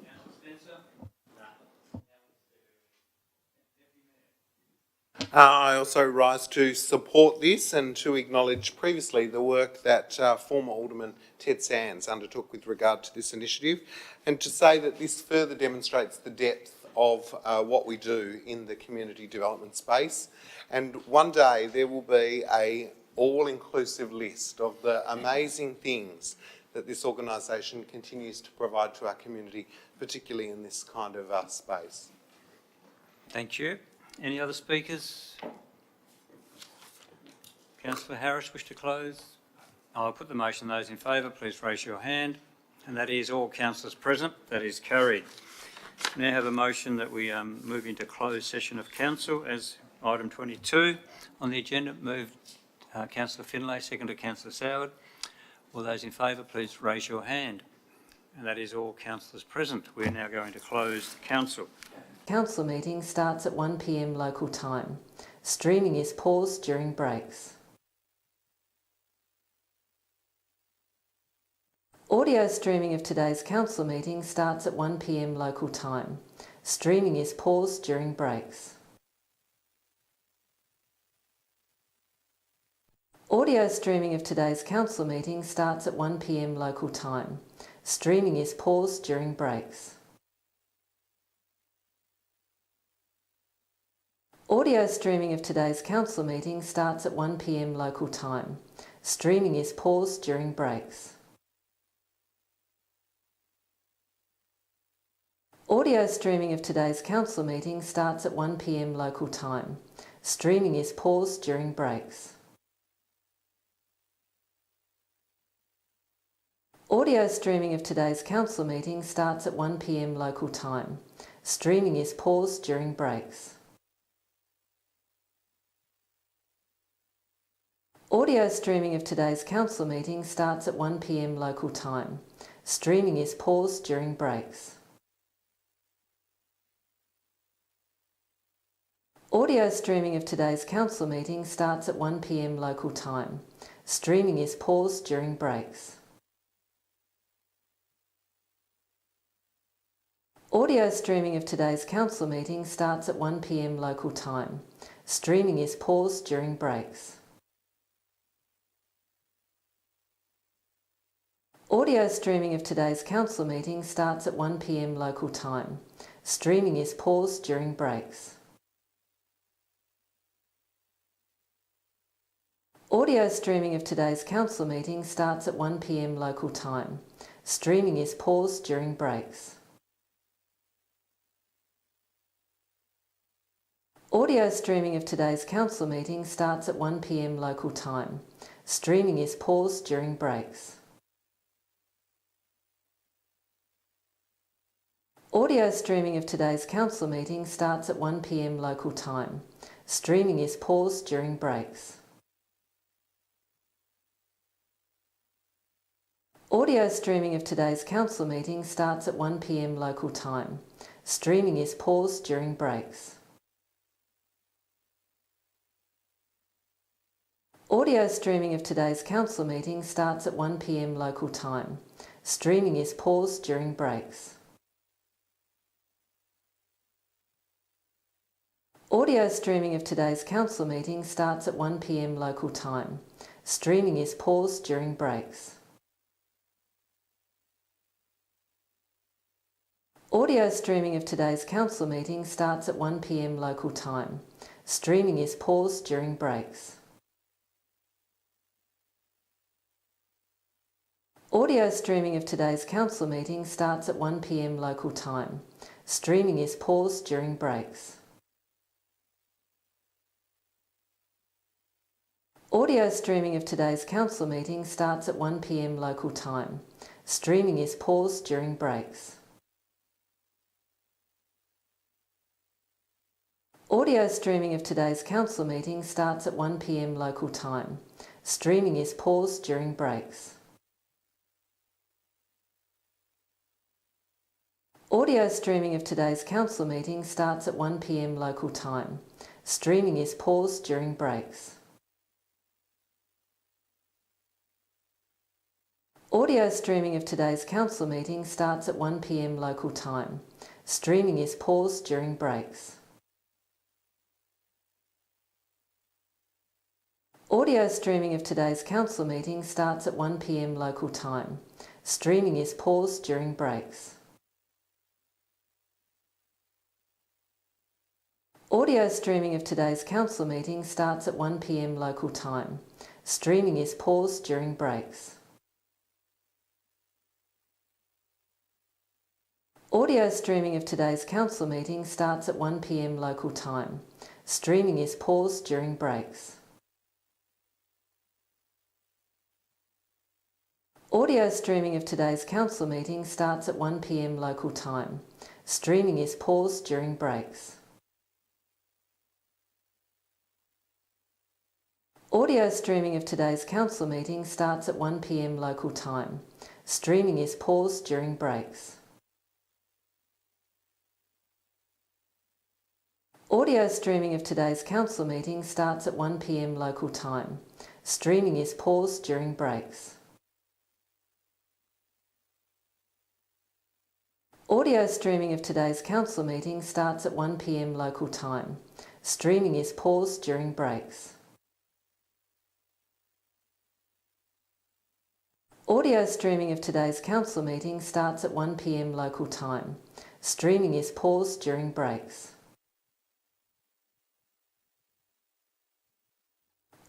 Councillor Spencer? I also rise to support this and to acknowledge previously the work that former Alderman Ted Sands undertook with regard to this initiative, and to say that this further demonstrates the depth of what we do in the community development space. And one day there will be a all-inclusive list of the amazing things that this organisation continues to provide to our community, particularly in this kind of space. Thank you. Any other speakers? Councillor Harris, wish to close? I'll put the motion. Those in favour, please raise your hand. And that is all councillors present. That is carried. Now have a motion that we move into closed session of council as item 22 on the agenda. Moved Councillor Finlay, seconded Councillor Soward. All those in favour, please raise your hand. And that is all councillors present. We're now going to close council. Council meeting starts at 1 p.m. local time. Streaming is paused during breaks. Audio streaming of today's council meeting starts at 1 p.m. local time. Streaming is paused during breaks. Audio streaming of today's council meeting starts at 1 p.m. local time. Streaming is paused during breaks. Audio streaming of today's council meeting starts at 1 p.m. local time. Streaming is paused during breaks. Audio streaming of today's council meeting starts at 1 p.m. local time. Streaming is paused during breaks. Audio streaming of today's council meeting starts at 1 p.m. local time. Streaming is paused during breaks. Audio streaming of today's council meeting starts at 1 p.m. local time. Streaming is paused during breaks. Audio streaming of today's council meeting starts at 1 p.m. local time. Streaming is paused during breaks. Audio streaming of today's council meeting starts at 1 p.m. local time. Streaming is paused during breaks. Audio streaming of today's council meeting starts at 1 p.m. local time. Streaming is paused during breaks. Audio streaming of today's council meeting starts at 1 p.m. local time. Streaming is paused during breaks. Audio streaming of today's council meeting starts at 1 p.m. local time. Streaming is paused during breaks. Audio streaming of today's council meeting starts at 1 p.m. local time. Streaming is paused during breaks. Audio streaming of today's council meeting starts at 1 p.m. local time. Streaming is paused during breaks. Audio streaming of today's council meeting starts at 1 p.m. local time. Streaming is paused during breaks. Audio streaming of today's council meeting starts at 1 p.m. local time. Streaming is paused during breaks. Audio streaming of today's council meeting starts at 1 p.m. local time. Streaming is paused during breaks. Audio streaming of today's council meeting starts at 1 p.m. local time. Streaming is paused during breaks. Audio streaming of today's council meeting starts at 1 p.m. local time. Streaming is paused during breaks. Audio streaming of today's council meeting starts at 1 p.m. local time. Streaming is paused during breaks. Audio streaming of today's council meeting starts at 1 p.m. local time. Streaming is paused during breaks. Audio streaming of today's council meeting starts at 1 p.m. local time. Streaming is paused during breaks. Audio streaming of today's council meeting starts at 1 p.m. local time. Streaming is paused during breaks. Audio streaming of today's council meeting starts at 1 p.m. local time. Streaming is paused during breaks. Audio streaming of today's council meeting starts at 1 p.m. local time. Streaming is paused during breaks. Audio streaming of today's council meeting starts at 1 p.m. local time. Streaming is paused during breaks. Audio streaming of today's council meeting starts at 1 p.m. local time. Streaming is paused during breaks. Audio streaming of today's council meeting starts at 1 p.m. local time. Streaming is paused during breaks. Audio streaming of today's council meeting starts at 1 p.m. local time. Streaming is paused during breaks. Audio streaming of today's council meeting starts at 1 p.m. local time. Streaming is paused during breaks.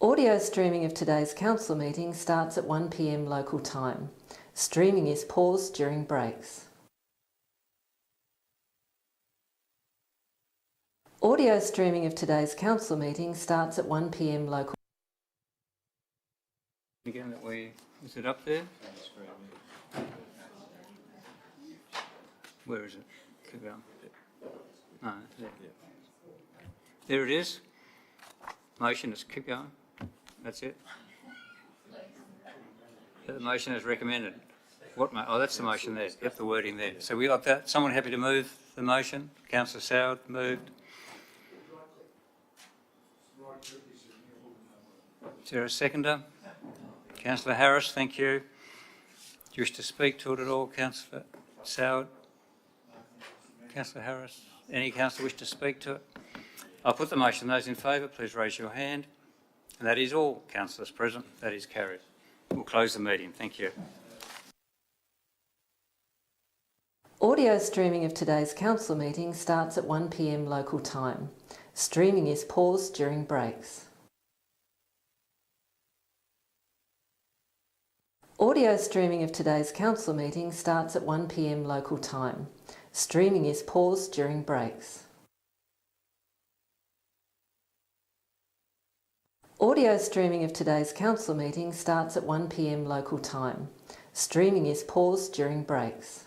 Audio streaming of today's council meeting starts at 1 p.m. local time. Streaming is paused during breaks. Audio streaming of today's council meeting starts at 1 p.m. local. Again, is it up there? Where is it? Keep going. No, there. There it is. Motion is keep going. That's it. The motion is recommended. What? Oh, that's the motion there. Yep, the wording there. So we got that. Someone happy to move the motion? Councillor Soward moved. Is there a seconder? Councillor Harris, thank you. Do you wish to speak to it at all, Councillor Soward? Councillor Harris? Any councillor wish to speak to it? I'll put the motion. Those in favour, please raise your hand. And that is all councillors present. That is carried. We'll close the meeting. Thank you. Audio streaming of today's council meeting starts at 1 p.m. local time. Streaming is paused during breaks. Audio streaming of today's council meeting starts at 1 p.m. local time. Streaming is paused during breaks. Audio streaming of today's council meeting starts at 1 p.m. local time. Streaming is paused during breaks.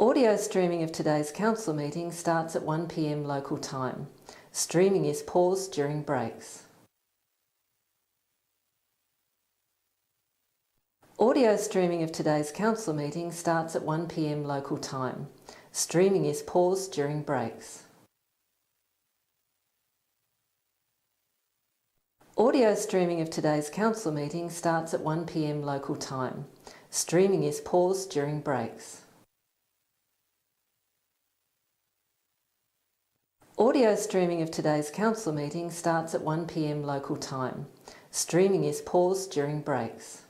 Audio streaming of today's council meeting starts at 1 p.m. local time. Streaming is paused during breaks. Audio streaming of today's council meeting starts at 1 p.m. local time. Streaming is paused during breaks. Audio streaming of today's council meeting starts at 1 p.m. local time. Streaming is paused during breaks. Audio streaming of today's council meeting starts at 1 p.m. local time. Streaming is paused during breaks.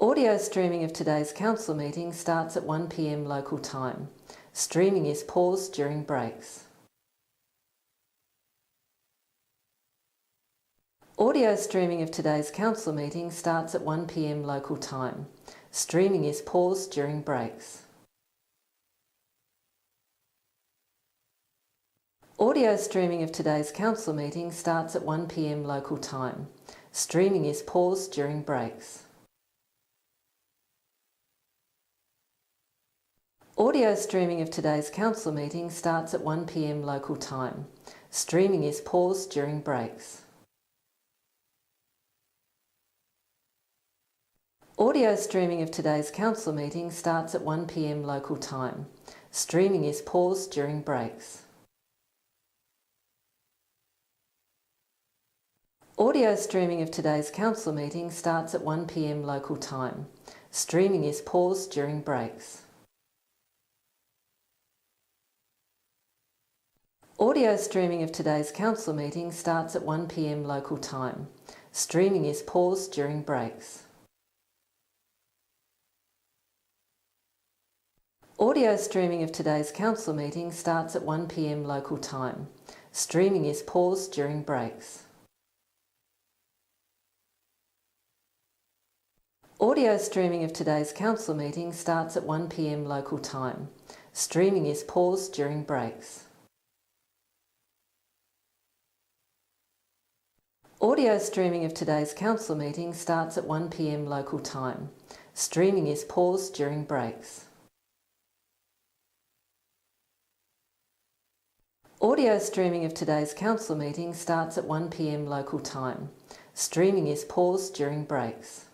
Audio streaming of today's council meeting starts at 1 p.m. local time. Streaming is paused during breaks. Audio streaming of today's council meeting starts at 1 p.m. local time. Streaming is paused during breaks. Audio streaming of today's council meeting starts at 1 p.m. local time. Streaming is paused during breaks. Audio streaming of today's council meeting starts at 1 p.m. local time. Streaming is paused during breaks. Audio streaming of today's council meeting starts at 1 p.m. local time. Streaming is paused during breaks. Audio streaming of today's council meeting starts at 1 p.m. local time. Streaming is paused during breaks. Audio streaming of today's council meeting starts at 1 p.m. local time. Streaming is paused during breaks. Audio streaming of today's council meeting starts at 1 p.m. local time. Streaming is paused during breaks. Audio streaming of today's council meeting starts at 1 p.m. local time. Streaming is paused during breaks. Audio streaming of today's council meeting starts at 1 p.m. local time. Streaming is paused during breaks. Audio streaming of today's council meeting starts at 1 p.m. local time. Streaming is paused during breaks.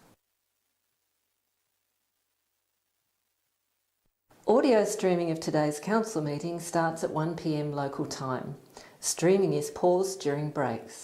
Audio streaming of today's council meeting starts at 1 p.m. local time. Streaming is paused during breaks.